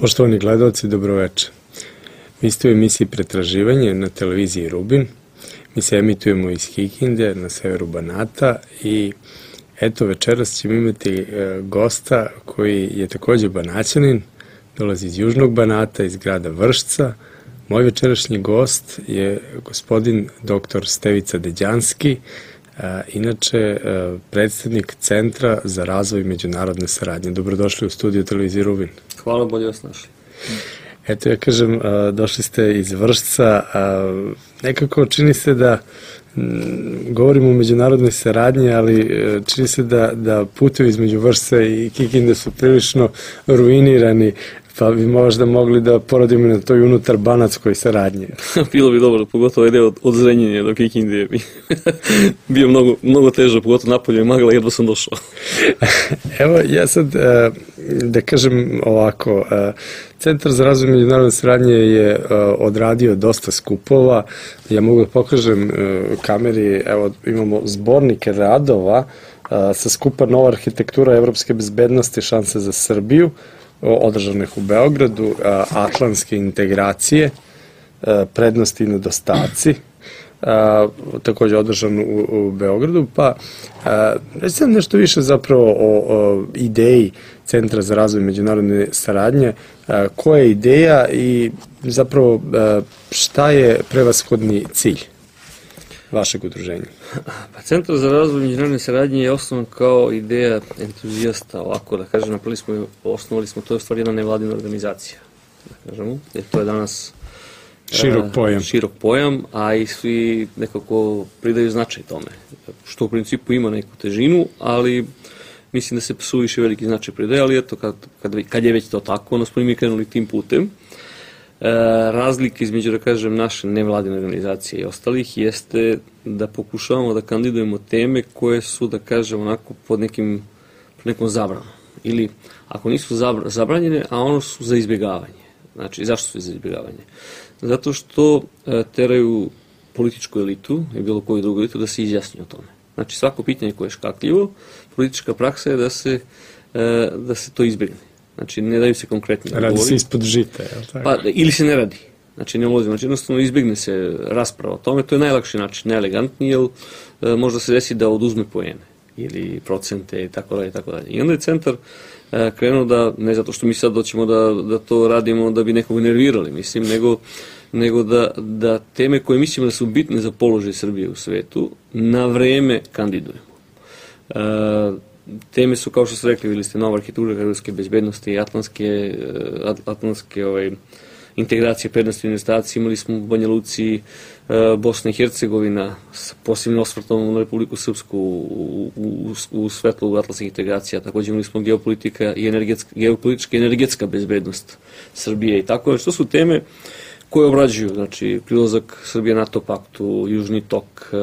Poštovani gledalci, dobroveče. Vi ste u emisiji Pretraživanje na televiziji Rubin. Mi se emitujemo iz Kikinde na severu Banata i eto večeras ćemo imati gosta koji je takođe Banaćanin, dolazi iz Južnog Banata, iz grada Vršca. Moj večerašnji gost je gospodin dr. Stevica Deđanski, inače predstavnik Centra za razvoj međunarodne saradnje. Dobrodošli u studiju televizije Rubin. Hvala, bolje vas našli. Eto, ja kažem, došli ste iz Vršca, nekako čini se da govorimo o međunarodnoj saradnji, ali čini se da putevi između Vršca i Kikinde su prilično ruinirani, pa bi možda mogli da poradimo na toj unutar banatskoj saradnji. Bilo bi dobro, pogotovo ide od Zrenjanina do Kikinde je bio mnogo teže, pogotovo napolje je magla, jedva sam došao. Evo, ja sad da kažem ovako, Centar za razvoj međunarodne saradnje je odradio dosta skupova. Ja mogu da pokažem kameri, evo imamo zbornike radova sa skupa Nova arhitektura evropske bezbednosti, šanse za Srbiju, održanih u Beogradu, atlantske integracije, prednosti i nedostaci, takođe održan u Beogradu, pa recite nam nešto više zapravo o ideji Centra za razvoj međunarodne saradnje, koja je ideja i zapravo šta je prevashodni cilj vašeg udruženja? Pa Centar za razvoj međunarodne saradnje je osnovan kao ideja entuzijasta, ovako da kažem, osnovali smo, to je u stvari jedna nevladina organizacija, da kažemo, jer to je danas širok pojam, a i svi nekako pridaju značaj tome, što u principu ima neku težinu, ali mislim da se suviše veliki značaj pridaje, ali eto, kad je već to tako, onda smo i mi krenuli tim putem. Razlika između, da kažem, naše nevladine organizacije i ostalih jeste da pokušavamo da kandidujemo teme koje su, da kažem, onako pod nekom zabranom. Ili, ako nisu zabranjene, a ono su za izbjegavanje. Znači, zašto su za izbjegavanje? Zato što teraju političku elitu i bilo koju drugu elitu da se izjasni o tome. Znači, svako pitanje koje je škakljivo, politička praksa je da se to izbjegne. Znači, ne daju se konkretni odgovori. Radi se ispod žita, je li tako? Pa, ili se ne radi. Znači, ne ulazimo. Znači, jednostavno izbjegne se rasprava o tome. To je najlakši način, najelegantniji, jer možda se desi da oduzme poene ili procente i tako dalje i tako dalje. I onda je centar krenuo da, ne zato što mi sad doćemo da to radimo da bi nekog nervirali, mislim, nego da teme koje mislimo da su bitne za položaj Srbije u svetu, na vreme kandidujemo. Teme su, kao što ste rekli, videli ste Nova arhitektura evropske bezbednosti i atlantske integracije, prednosti i nedostaci. Imali smo u Banja Luci, Bosna i Hercegovina, s posebnim osvrtom na Republiku Srpsku u svetlu atlantskih integracija. Takođe imali smo geopolitika i geopolitička i energetska bezbednost Srbije i tako. Što su teme koje obrađuju, znači prilazak Srbije NATO paktu, Južni tok,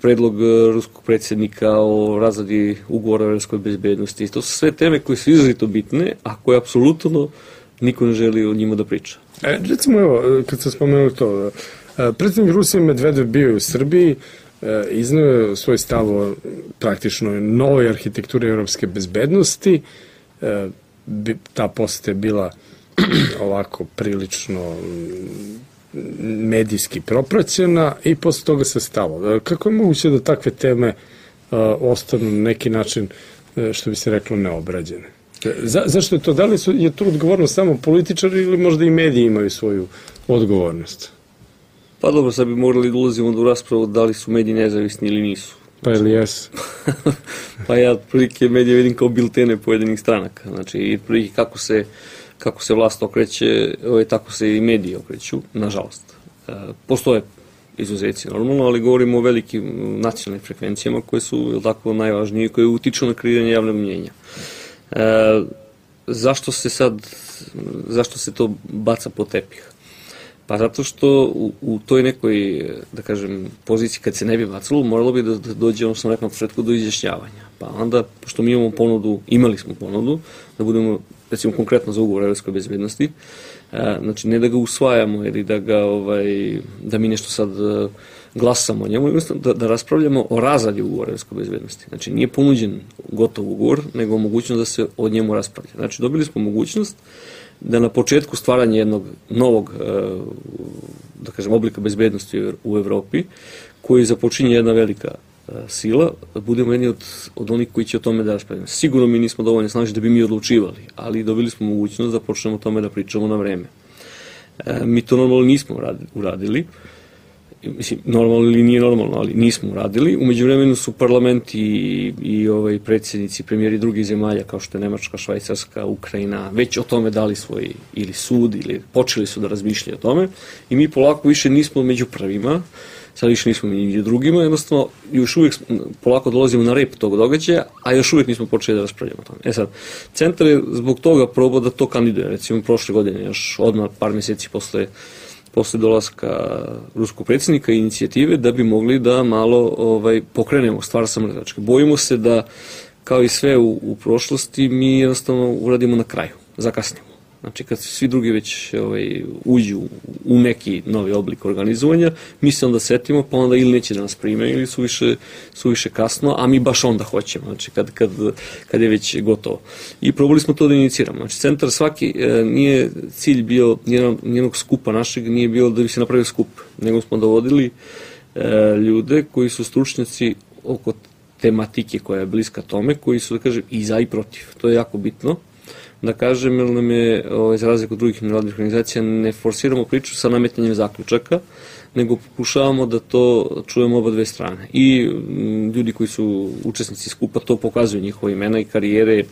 predlog ruskog predsjednika o razradi ugovora o evropskoj bezbednosti. To su sve teme koje su izrazito bitne, a koje apsolutno niko ne želi o njima da priča. Recimo, evo, kad sam spomenuo to, predsjednik Rusije Medvedev bio u Srbiji, izneo je svoj stav o praktično novoj arhitekturi evropske bezbednosti, ta poseta je bila ovako prilično medijski propraćena i posle toga se stalo. Kako je moguće da takve teme ostanu na neki način, što bi se reklo, neobrađene? Zašto je to? Da li je to odgovornost samo političari ili možda i mediji imaju svoju odgovornost? Pa dobro, sad bi morali da ulazimo u raspravu da li su mediji nezavisni ili nisu. Pa ili jesu? Pa ja prilike medije vidim kao biltene pojedinih stranaka. Znači, i prilike kako se vlast okreće, tako se i mediji okreću, nažalost. Postoje izuzeci normalno, ali govorimo o velikim nacionalnim frekvencijama koje su tako najvažnije i koje utiču na kreiranje javnog mnjenja. Zašto se to baca po tepih? Pa zato što u toj nekoj, da kažem, poziciji kad se ne bi bacilo, moralo bi da dođe, ono sam rekao na početku, do izjašnjavanja. Pa onda, pošto mi imali smo ponudu, da budemo, recimo konkretno za ugovor o evropskoj bezbednosti, znači ne da ga usvajamo ili da mi nešto sad glasamo o njemu, da raspravljamo o razradi ugovora o evropskoj bezbednosti. Znači, nije ponuđen gotov ugovor, nego mogućnost da se o njemu raspravlja. Znači, dobili smo mogućnost da na početku stvaranja jednog novog, da kažem, oblika bezbednosti u Evropi, koji započinje jedna velika sila, budemo jedni od onih koji će o tome da raspravljamo. Sigurno mi nismo dovoljno snažni da bi mi odlučivali, ali dobili smo mogućnost da počnemo o tome da pričamo na vreme. Mi to normalno nismo uradili, mislim, normalno ili nije normalno, ali nismo uradili. Umeđu vremenu su parlamenti i predsjednici, premijeri drugih zemalja, kao što je Nemačka, Švajcarska, Ukrajina, već o tome dali svoj ili sud, ili počeli su da razmišljaju o tome, i mi polako više nismo među prvima, sad više nismo među drugima, jednostavno još uvijek polako dolazimo na rep tog događaja, a još uvijek nismo počeli da raspravljamo o tome. Sad, centar je zbog toga probao da to kandiduje, recimo prošle godine, još odmah par mjeseci posle dolaska ruskog predsjednika i inicijative, da bi mogli da malo pokrenemo stvar sa mrtvačke. Bojimo se da, kao i sve u prošlosti, mi jednostavno uradimo na kraju, zakasnimo. Znači, kad svi drugi već uđu u neki novi oblik organizovanja, mi se onda setimo, pa onda ili neće da nas prime, ili su više kasno, a mi baš onda hoćemo, znači kad je već gotovo. I probali smo to da iniciramo. Znači, centar svaki, nije cilj bio nijednog skupa našeg, nije bio da bi se napravio skup, nego smo dovodili ljude koji su stručnjaci oko tematike koja je bliska tome, koji su, da kažem, i za i protiv. To je jako bitno. Da kažem, jer nam je, za razliku od drugih nevladinih organizacija, ne forsiramo priču sa nametanjem zaključaka, nego pokušavamo da to čujemo oba dve strane. I ljudi koji su učesnici skupa to pokazuju, njihove imena i karijere,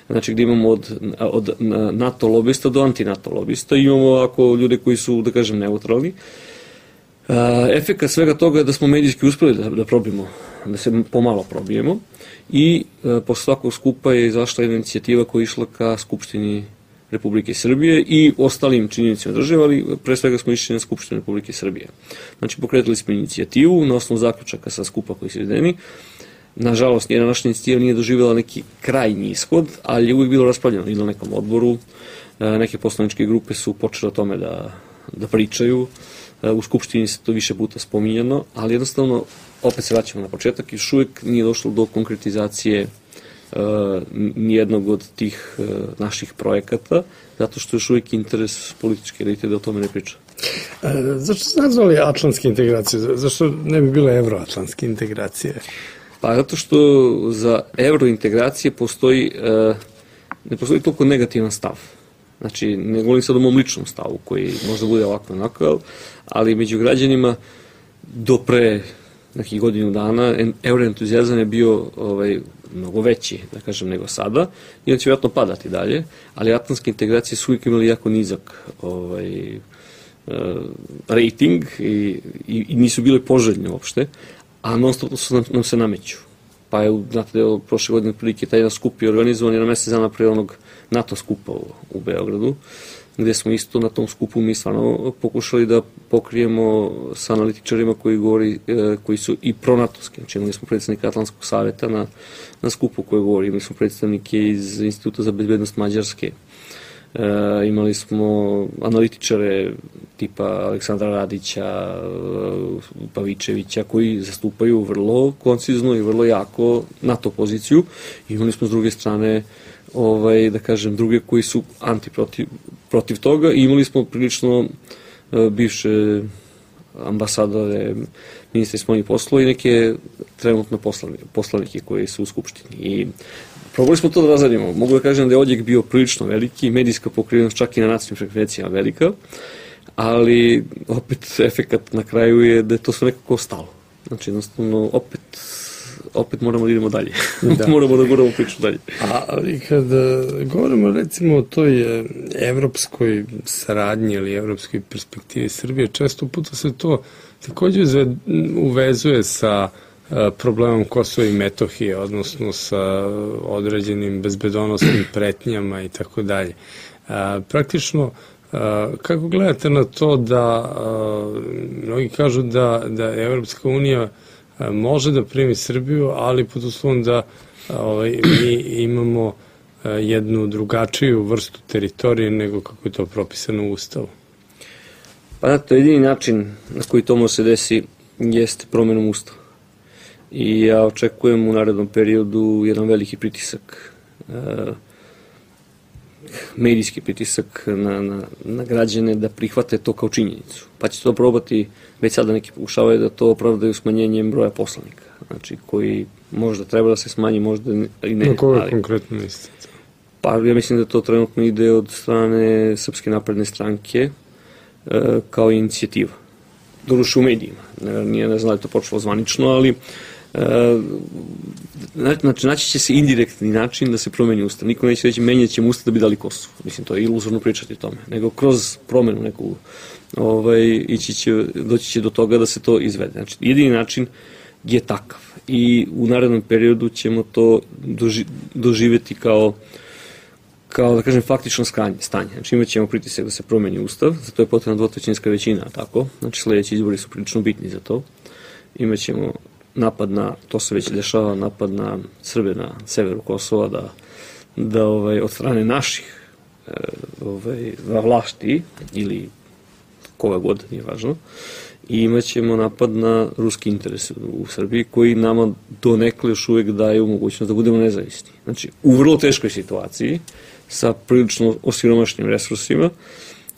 znači gdje imamo od NATO lobista do anti-NATO lobista, imamo ovako ljude koji su, da kažem, neutralni. Efekat svega toga je da smo medijski uspeli da probimo, da se pomalo probijemo, i posle svakog skupa je izašla jedna inicijativa koja je išla ka Skupštini Republike Srbije i ostalim činjenicima države, ali pre svega smo išli na Skupštinu Republike Srbije. Znači, pokretili smo inicijativu na osnovu zaključaka sa skupa koji su izvedeni. Nažalost, jedna naša inicijativa nije doživjela neki krajnji ishod, ali je uvijek bilo raspravljeno ili na nekom odboru. Neke poslaničke grupe su počele o tome da pričaju. U Skupštini se to više puta spominjano, ali jednostavno opet se vraćamo na početak i još uvijek nije došlo do konkretizacije nijednog od tih naših projekata, zato što još uvijek interes političke elite da o tome ne priča. Zašto ste nazvali atlantske integracije? Zašto ne bi bile evroatlantske integracije? Pa zato što za evrointegracije ne postoji toliko negativan stav. Znači, ne govorim sad o mom ličnom stavu, koji možda bude ovako onako, ali među građanima do pre nekih godinu dana euroentuzijazam je bio mnogo veći, da kažem, nego sada, i on će vjerojatno padati dalje, ali atlantske integracije su uvijek imali jako nizak rating i nisu bile poželjne uopšte, a non stop nam se nameću. Pa je, znate, prošle godine prilike taj jedan skup je organizovan na mesec dana pre onog NATO skupa u Beogradu, gde smo isto na tom skupu mi stvarno pokušali da pokrijemo sa analitičarima koji su i pronatovski. Znači, imali smo predstavnika Atlantskog savjeta na skupu koji govori, imali smo predstavnike iz Instituta za bezbednost Mađarske, imali smo analitičare tipa Aleksandra Radića, Pavičevića, koji zastupaju vrlo koncizno i vrlo jako NATO poziciju. Imali smo s druge strane, da kažem, druge koji su protiv toga, i imali smo prilično bivše ambasadore, ministri spoljnih poslova i neke trenutno poslanike koji su u Skupštini. I probali smo to da razradimo. Mogu da kažem da je odjek bio prilično veliki, medijska pokrivenost čak i na nacionalnim frekvencijama velika, ali opet efekat na kraju je da je to sve nekako stalo. Znači, jednostavno, opet moramo da idemo dalje. moramo da guramo priču dalje. Ali kad govorimo recimo o toj evropskoj saradnji ili evropskoj perspektivi Srbije, često puta se to takođe uvezuje sa problemom Kosova i Metohije, odnosno sa određenim bezbedonosnim pretnjama i tako dalje. Praktično, kako gledate na to da mnogi kažu da Evropska unija može da primi Srbiju, ali pod uslovom da mi imamo jednu drugačiju vrstu teritorije nego kako je to propisano u Ustavu? Pa to je jedini način na koji to može se desi jeste promenom ustava. I ja očekujem u narednom periodu jedan veliki pritisak, medijski pritisak na građane da prihvate to kao činjenicu. Pa će to probati, već sada neki pokušavaju da to opravdaju smanjenjem broja poslanika. Znači, koji možda treba da se smanji, možda i ne. Na koga konkretno mislite? Pa ja mislim da to trenutno ide od strane Srpske napredne stranke kao inicijativa. Doduše u medijima. Ne znam da je to počelo zvanično, ali znači, naći će se indirektni način da se promeni ustav. Niko neće reći menjat ćemo ustav da bi dali Kosovo. Mislim, to je iluzorno pričati o tome. Nego kroz promenu neku doći će do toga da se to izvede. Znači, jedini način je takav. I u narednom periodu ćemo to doživjeti kao da kažem faktično stanje. Znači imat ćemo pritisak da se promeni ustav, zato je potrebna dvotrećinska većina, tako? Znači sledeći izbori su prilično bitni za to. Imat ćemo napad to se već dešava, napad na Srbe na severu Kosova, da od strane naših vlasti ili koga god, nije važno, i imat ćemo napad na ruski interes u Srbiji, koji nama donekle još uvek daju mogućnost da budemo nezavisni. Znači, u vrlo teškoj situaciji, sa prilično osiromašnim resursima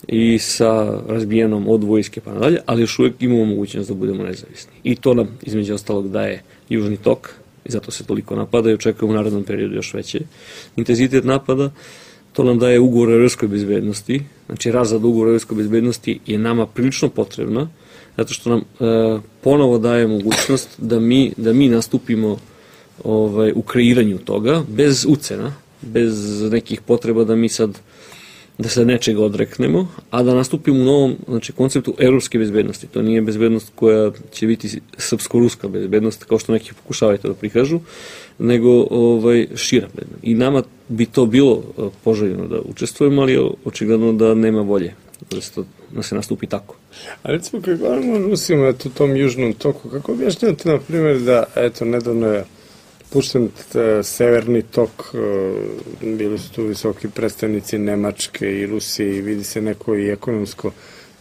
i sa razbijenom od vojske pa nadalje, ali još uvek imamo mogućnost da budemo nezavisni. I to nam, između ostalog, daje Južni tok, i zato se toliko napada i očekujemo u narednom periodu još veće intenzitet napada. To nam daje ugovor o evropskoj bezbednosti, znači razrada ugovora o evropskoj bezbednosti je nama prilično potrebna, zato što nam ponovo daje mogućnost da mi nastupimo u kreiranju toga, bez ucena, bez nekih potreba da se nečega odreknemo, a da nastupimo u novom konceptu evropske bezbednosti. To nije bezbednost koja će biti srpsko-ruska bezbednost, kao što neki pokušavaju to da prikažu, nego šira bezbednost. I nama bi to bilo poželjno da učestvujemo, ali očigledno da nema volje da se nastupi tako. A recimo, kada govorimo o Rusima, o tom južnom toku, kako objašnjate, na primjer, da, nedavno je pušten severni tok, bili su tu visoki predstavnici Nemačke i Rusije i vidi se neko i ekonomsko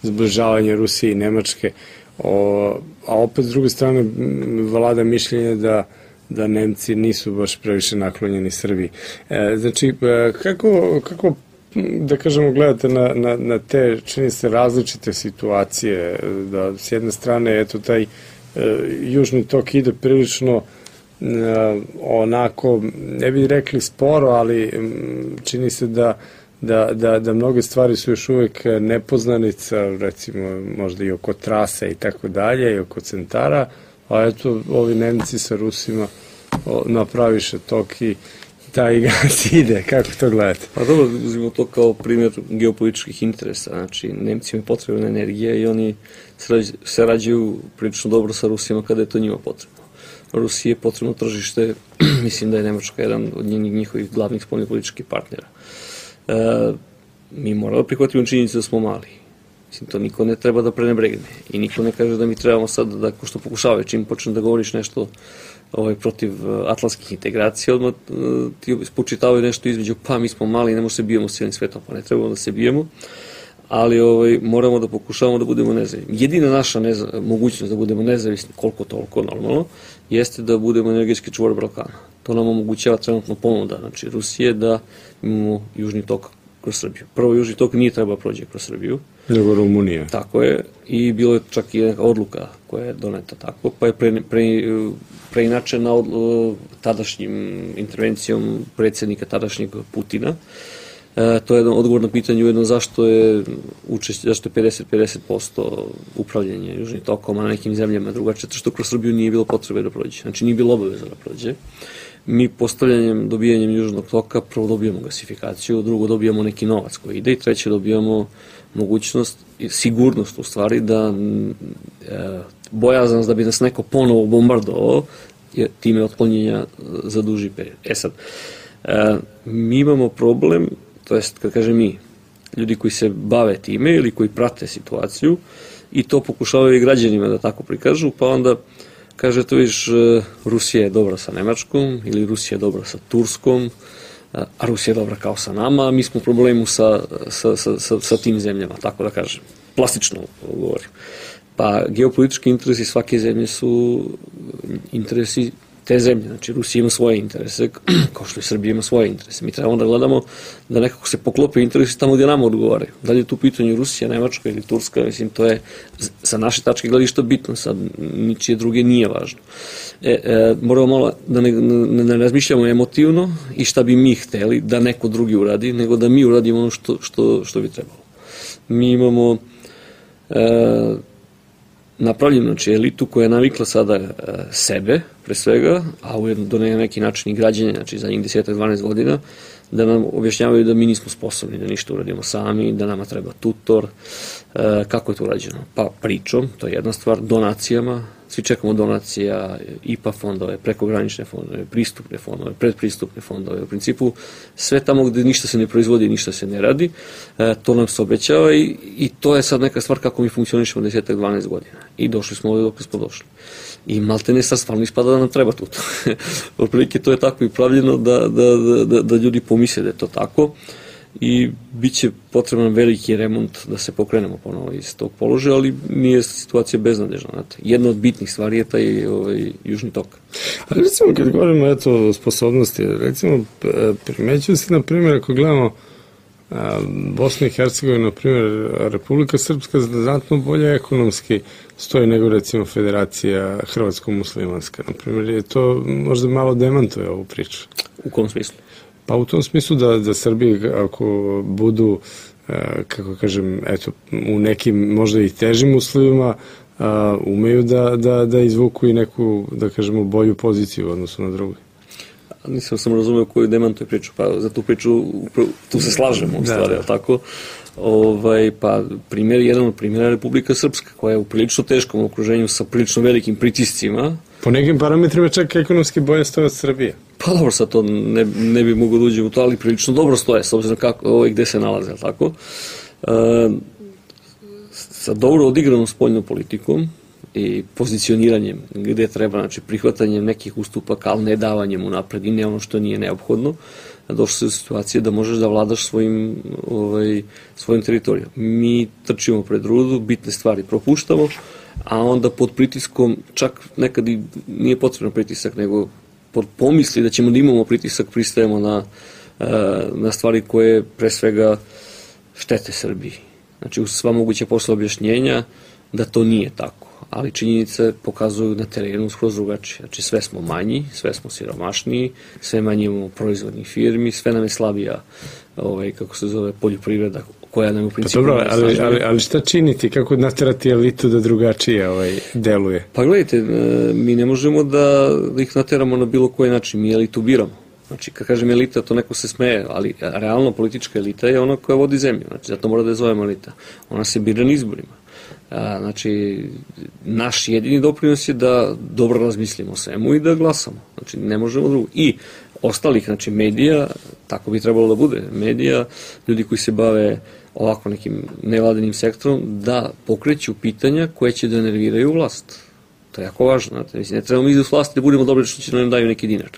zbližavanje Rusije i Nemačke, a opet s druge strane vlada mišljenje da Nemci nisu baš previše naklonjeni Srbiji. Znači, kako da kažemo, gledate na te, čini se, različite situacije, da s jedne strane, eto, taj južni tok ide prilično onako, ne bih rekli sporo, ali čini se da mnoge stvari su još uvek nepoznanica, recimo možda i oko trase i tako dalje, i oko centara, a eto, ovi Nemci sa Rusima napraviše tok i taj gas ide. Kako to gledate? Pa dobro, uzmimo to kao primjer geopolitičkih interesa. Znači, Nemcima je potrebna energija i oni sarađuju prilično dobro sa Rusima kada je to njima potrebno. Rusiji je potrebno tržište, mislim da je Nemačka jedan od njihovih glavnih spoljnopolitičkih partnera. Mi moramo prihvatiti činjenicu da smo mali. Mislim, to niko ne treba da prenebregne. I niko ne kaže da mi trebamo sad, da ko što pokušavaju, čim počne da govoriš nešto protiv atlantskih integracija, odmah ti spočitavaju nešto između, pa mi smo mali i ne možemo se bijemo s cijelim svetom, pa ne trebamo da se bijemo, ali moramo da pokušavamo da budemo nezavisni. Jedina naša mogućnost da budemo nezavisni, koliko toliko normalno, jeste da budemo energetski čuvar Balkana. To nam omogućava trenutno ponuda, znači Rusije, da imamo južni tok kroz Srbiju. Prvo, južni tok nije treba prođe kroz Srbiju. Nego Rumunija. Tako je, i bilo je čak i neka odluka koja je doneta tako, pa je preinačena tadašnjim intervencijom predsjednika tadašnjeg Putina. To je jedan odgovor na pitanje ujedno zašto je 50% upravljanje južnim tokom, a na nekim zemljama drugačije, što kroz Srbiju nije bilo potrebe da prođe. Znači nije bilo obaveza da prođe. Mi postavljanjem, dobijanjem južnog toka, prvo dobijamo gasifikaciju, drugo dobijamo neki novac koji ide i treće dobijamo mogućnost, sigurnost u stvari da bojaznost da bi nas neko ponovo bombardovao je time otklonjenja za duži period. Sad, mi imamo problem, to jest, kad kažem mi, ljudi koji se bave time ili koji prate situaciju i to pokušavaju i građanima da tako prikažu, pa onda kaže, to viš, Rusija je dobra sa Nemačkom ili Rusija je dobra sa Turskom, a Rusija je dobra kao sa nama, a mi smo u problemu sa tim zemljama, tako da kažem. Plastično govorim. Pa geopolitički interesi svake zemlje su interesi te zemlje. Znači, Rusija ima svoje interese, kao što i Srbija ima svoje interese. Mi trebamo da gledamo da nekako se poklope interesi tamo gdje nama odgovaraju. Da li je tu pitanje Rusija, Nemačka ili Turska, mislim, to je sa naše tačke gledišta bitno, sad ničije druge nije važno. Moramo malo da ne razmišljamo emotivno i šta bi mi hteli da neko drugi uradi, nego da mi uradimo ono što bi trebalo. Mi imamo napravljenu, znači, elitu koja je navikla sada sebe, pre svega, a ujedno do neki način i građanja, znači, za njih 10-12 godina, da nam objašnjavaju da mi nismo sposobni da ništa uradimo sami, da nama treba tutor. Kako je to urađeno? Pa pričom, to je jedna stvar, donacijama, svi čekamo donacija, IPA fondove, prekogranične fondove, pristupne fondove, predpristupne fondove, u principu sve tamo gde ništa se ne proizvodi, ništa se ne radi, to nam se obećava i to je sad neka stvar kako mi funkcionišemo 10-12 godina. I došli smo ovdje dok smo došli. I maltene sad stvarno ispada da nam treba tuto. Otprilike to je tako i pravljeno da ljudi pomisle da je to tako i bit će potreban veliki remont da se pokrenemo ponovo iz tog položaja, ali nije situacija beznadežna. Znate. Jedna od bitnih stvari je taj južni tok. Ali recimo kad govorimo o sposobnosti, recimo primećuju se, na primjer, ako gledamo Bosna i Hercegovina, na primjer, Republika Srpska znatno bolje ekonomski stoji nego recimo Federacija Hrvatsko-muslimanska. Na primjer, je to možda malo demantuje ovu priču. U kom smislu? Pa u tom smislu da Srbiji, ako budu, kako kažem, eto, u nekim možda i težim uslovima, umeju da izvuku i neku, da kažemo, bolju poziciju u odnosu na druge. Nisam sam razumeo koju demantuje priču, pa za tu priču tu se slažemo u stvari, tako? Pa jedan od primjera je Republika Srpska, koja je u prilično teškom okruženju sa prilično velikim pritiscima. Po nekim parametrima čak ekonomski bolje stoje od Srbije. Pa dobro, sad to ne bi mogo da uđe u to, ali prilično dobro stoje, s obzirom gde se nalaze, tako? Sa dobro odigranom spoljnom politikom i pozicioniranjem gde treba, znači prihvatanjem nekih ustupaka, ali ne davanjem unapred i ne ono što nije neophodno, došlo se do situacije da možeš da vladaš svojim teritorijom. Mi trčimo pred rudu, bitne stvari propuštamo, a onda pod pritiskom, čak nekad i nije potrebno pritisak, nego pod pomisli da ćemo da imamo pritisak, pristajemo na stvari koje pre svega štete Srbiji. Znači, uz sva moguća posle objašnjenja da to nije tako, ali činjenice pokazuju na terenu skroz drugačije. Znači, sve smo manji, sve smo siromašniji, sve manje imamo proizvodnih firmi, sve nam je slabija, kako se zove, poljoprivreda, koja nam u principu... Pa dobro, ali šta činiti, kako naterati elitu da drugačije deluje? Pa gledajte, mi ne možemo da ih nateramo na bilo koji način, mi elitu biramo. Znači, kad kažem elita, to neko se smeje, ali realno politička elita je ona koja vodi zemlju, znači, zato mora da je zovemo elita. Ona se bira na izborima. Znači, naš jedini doprinos je da dobro razmislimo o svemu i da glasamo. Znači, ne možemo drugo. I ostalih, znači, medija, tako bi trebalo da bude, medija, ljudi koji se bave ovako nekim nevladinim sektorom, da pokreću pitanja koje će da nerviraju vlast. To je jako važno. Znači, mislim, ne trebamo iz vlasti da budemo dobri što će nam daju neki dinar.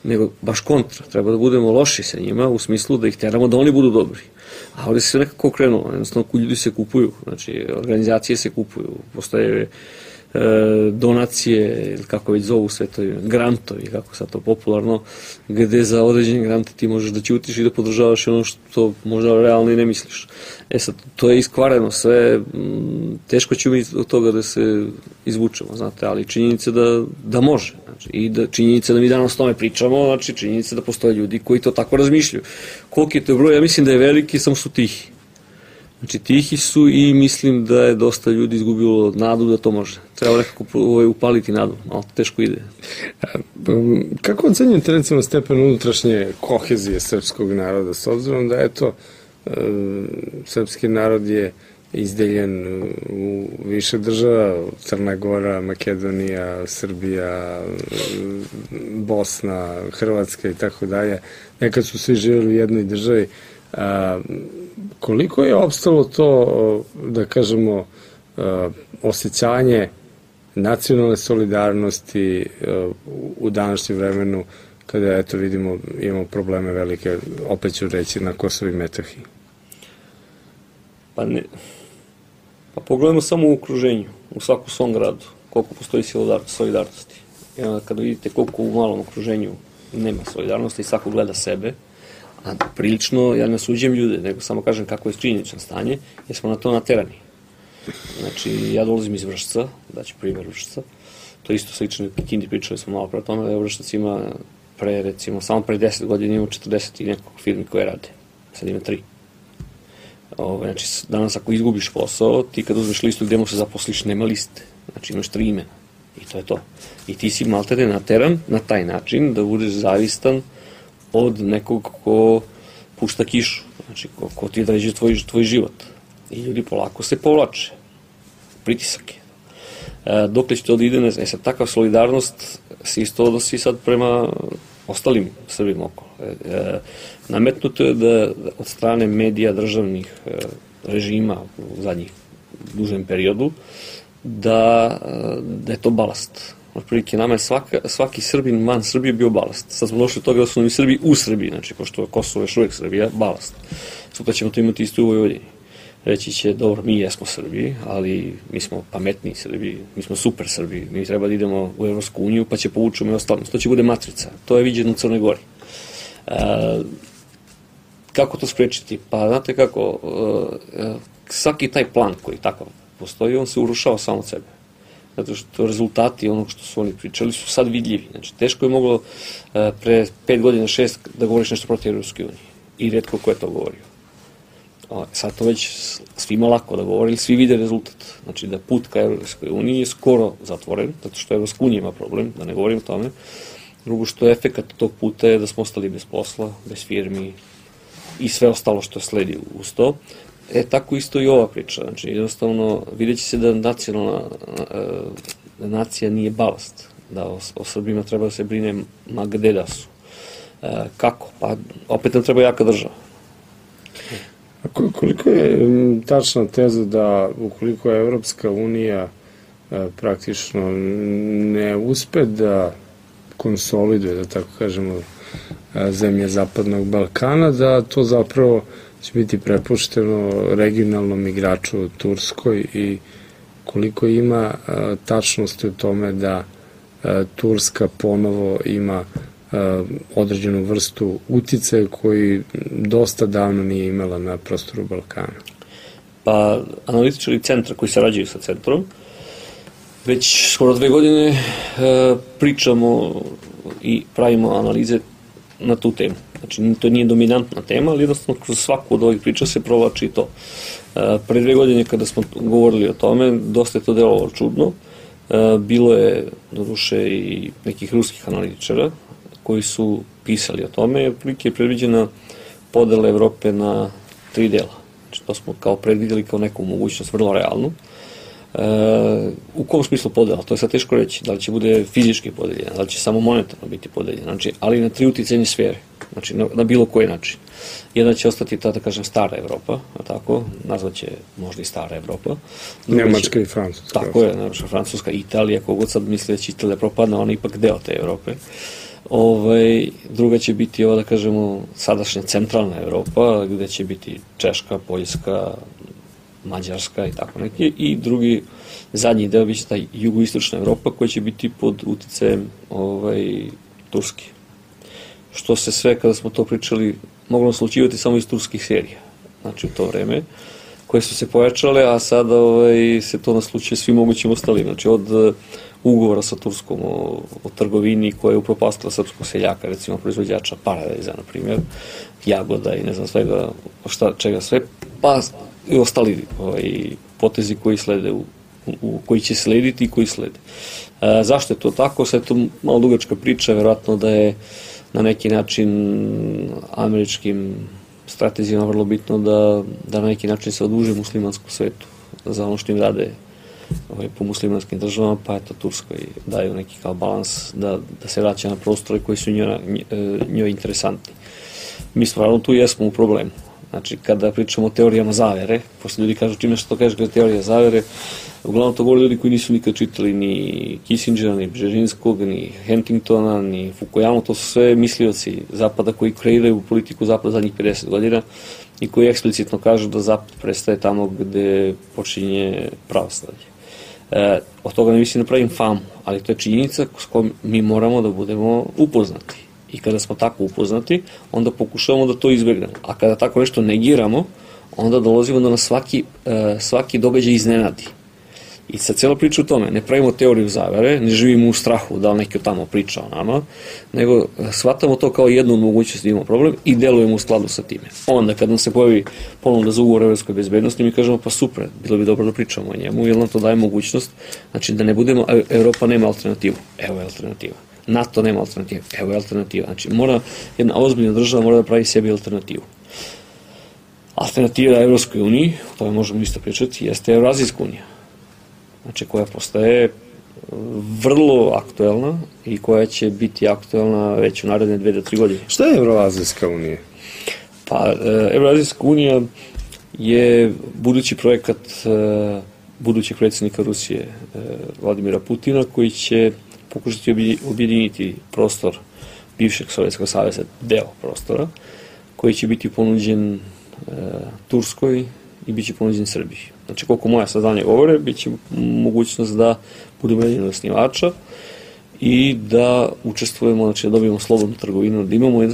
Nego baš kontra, treba da budemo loši sa njima u smislu da ih teramo da oni budu dobri. A ovdje se nekako krenulo, jednostavno ljudi se kupuju, znači organizacije se kupuju, postoje donacije, ili kako već zovu sve to, grantovi, kako sad to popularno, gde za određene grante ti možeš da ćutiš i da podržavaš ono što možda realno i ne misliš. Sad, to je iskvareno sve, teško ćemo od toga da se izvučemo, znate, ali činjenica da može, znači, i da činjenica da mi danas o tome pričamo, znači činjenica da postoje ljudi koji to tako razmišljaju. Koliki je to broj? Ja mislim da je veliki, samo su tihi. Znači, tihi su i mislim da je dosta ljudi izgubilo nadu da to može. Treba nekako upaliti nadu, malo teško ide. Kako ocenjujete, recimo, stepen unutrašnje kohezije srpskog naroda, s obzirom da je to srpski narod je izdeljen u više država, Crna Gora, Makedonija, Srbija, Bosna, Hrvatska i tako dalje. Nekad su svi živjeli u jednoj državi. Koliko je opstalo to, da kažemo, osjećanje nacionalne solidarnosti u današnjem vremenu, kada, eto, vidimo, imamo probleme velike, opet ću reći, na Kosovu i Metohiji? Pa Pa pogledamo samo u okruženju, u svaku svom gradu, koliko postoji solidarnosti. I onda kada vidite koliko u malom okruženju nema solidarnosti i svako gleda sebe, a prilično, ja ne suđem ljude, nego samo kažem kako je činjenično stanje, jer smo na to naterani. Znači, ja dolazim iz Vršca, daću primjer Vršca, to je isto slično u Kikindi, pričali smo malo pre tome, da je Vršac ima recimo, samo pre 10 godina imamo 40 i nekog firmi koje rade, sad ima 3. Znači, danas ako izgubiš posao, ti kad uzmeš listu gde možeš se zaposliš, nema liste, znači imaš 3 imena i to je to. I ti si maltene nateran na taj način da budeš zavistan od nekog ko pušta kišu, znači ko ti određuje tvoj život. I ljudi polako se povlače. Pritisak je. Dokle će to da ide, sad takva solidarnost se isto odnosi sad prema ostalim Srbima okolo. Nametnuto je da od strane medija državnih režima u zadnjih dužem periodu da je to balast. Otprilike, nama je svaki Srbin van Srbije bio balast. Sad smo došli do toga da su nam i Srbi u Srbiji, znači, pošto je Kosovo još uvijek Srbija, balast. Sutra ćemo to imati isto u Vojvodini. Reći će, dobro, mi jesmo Srbi, ali mi smo pametniji Srbi, mi smo super Srbi, mi treba da idemo u Evropsku uniju, pa će povučemo i ostalo. To će bude matrica. To je viđeno u Crnoj Gori. Kako to sprečiti? Pa, znate kako, svaki taj plan koji takav postoji, on se urušava samo od sebe. Zato što rezultati onog što su oni pričali su sad vidljivi. Znači, teško je moglo pre 5 godina, 6 da govoriš nešto protiv Evropske unije. I retko ko je to govorio. Sad to već svima lako da govori, svi vide rezultat. Znači da put ka Evropskoj uniji je skoro zatvoren, zato što Evropska unija ima problem, da ne govorim o tome. Drugo što je efekat tog puta je da smo ostali bez posla, bez firmi i sve ostalo što sledi uz to. Tako isto i ova priča. Znači jednostavno vidjet će se da nacija nije balast, da o Srbima treba da se brine ma gde da su. Kako? Pa opet nam treba jaka država. Koliko je tačna teza da ukoliko je Evropska unija praktično ne uspe da konsoliduje, da tako kažemo, zemlje Zapadnog Balkana, da to zapravo će biti prepušteno regionalnom igraču Turskoj i koliko ima tačnosti u tome da Turska ponovo ima određenu vrstu uticaja koji dosta davno nije imala na prostoru Balkana? Pa, analitičari centra koji sarađuju sa centrom, već skoro 2 godine pričamo i pravimo analize na tu temu. Znači, to nije dominantna tema, ali jednostavno kroz svaku od ovih priča se provlači to. Pre 2 godine kada smo govorili o tome, dosta je to delovalo čudno. Bilo je, doduše, i nekih ruskih analitičara koji su pisali o tome, jer prilike je predviđena podela Evrope na 3 dela. Znači, to smo kao predvideli kao neku mogućnost, vrlo realnu. U kom smislu podela? To je sad teško reći. Da li će bude fizički podeljena, da li će samo monetarno biti podeljena, znači, ali na 3 uticajne sfere, znači na bilo koji način. Jedna će ostati, da kažem, stara Evropa, tako, nazvaće možda i stara Evropa. Nemačka i Francuska. Tako je, Nemačka, Francuska, Italija, kogod sad misli da će Italija propadna, ona je ipak deo te Evrope. Druga će biti ova, da kažemo, sadašnja centralna Evropa, gde će biti Češka, Poljska, Mađarska i tako neki. I drugi, zadnji deo biće ta jugoistočna Evropa koja će biti pod uticajem Turske. Što se sve, kada smo to pričali, moglo naslučivati samo iz turskih serija. Znači u to vreme, koje su se pojačale, a sada se to naslučuje svim mogućim ostalim. Znači od ugovora sa Turskom o trgovini koja je upropastila srpskog seljaka, recimo proizvođača paradajza, na primjer, jagoda i ne znam svega, čega sve, pa i ostali potezi koji slede, koji će slediti i koji slede. Zašto je to tako? Sad je to malo dugačka priča, verovatno da je na neki način američkim stratezijama vrlo bitno da na neki način se oduže muslimanskom svetu za ono što im rade po muslimanskim državama, pa eto Turskoj daju neki kao balans da se vraća na prostore koji su njoj interesantni. Mi stvarno tu jesmo u problemu. Znači, kada pričamo o teorijama zavere, posle ljudi kažu čime što to kažeš kada je teorija zavere, Uglavnom to govore ljudi koji nisu nikad čitali ni Kissingera, ni Bžežinskog, ni Huntingtona, ni Fukuyamu, to su sve mislioci Zapada koji kreiraju politiku Zapada zadnjih 50 godina i koji eksplicitno kažu da Zapad prestaje tamo gde počinje pravoslavlje. Od toga ne mislim da pravim famu, ali to je činjenica s kojom mi moramo da budemo upoznati. I kada smo tako upoznati, onda pokušavamo da to izbegnemo. A kada tako nešto negiramo, onda dolazimo da nas svaki događaj iznenadi. I sad cijela priča o tome, ne pravimo teoriju zavere, ne živimo u strahu da li neki od tamo priča o nama, nego shvatamo to kao jednu od mogućnosti da imamo problem i delujemo u skladu sa time. Onda kad nam se pojavi ponuda za ugovor o evropskoj bezbednosti, mi kažemo pa super, bilo bi dobro da pričamo o njemu, jer nam to daje mogućnost, znači da ne budemo, Evropa nema alternativu, evo je alternativa. NATO nema alternativu, evo je alternativa. Znači jedna ozbiljna država mora da pravi sebi alternativu. Alternativa Evropskoj uniji, o tome možemo isto pričati, jeste Evrazijska unija. Znači koja postaje vrlo aktuelna i koja će biti aktuelna već u naredne 2 do 3 godine. Šta je Evrazijska unija? Pa, Evrazijska unija je budući projekat budućeg predsjednika Rusije Vladimira Putina, koji će pokušati objediniti prostor bivšeg Sovjetskog saveza, deo prostora, koji će biti ponuđen Turskoj i bit će ponuđen Srbiji. Znači, koliko moja saznanja govore, bit će mogućnost da budemo jedini od osnivača i da učestvujemo, znači da dobijemo slobodnu trgovinu,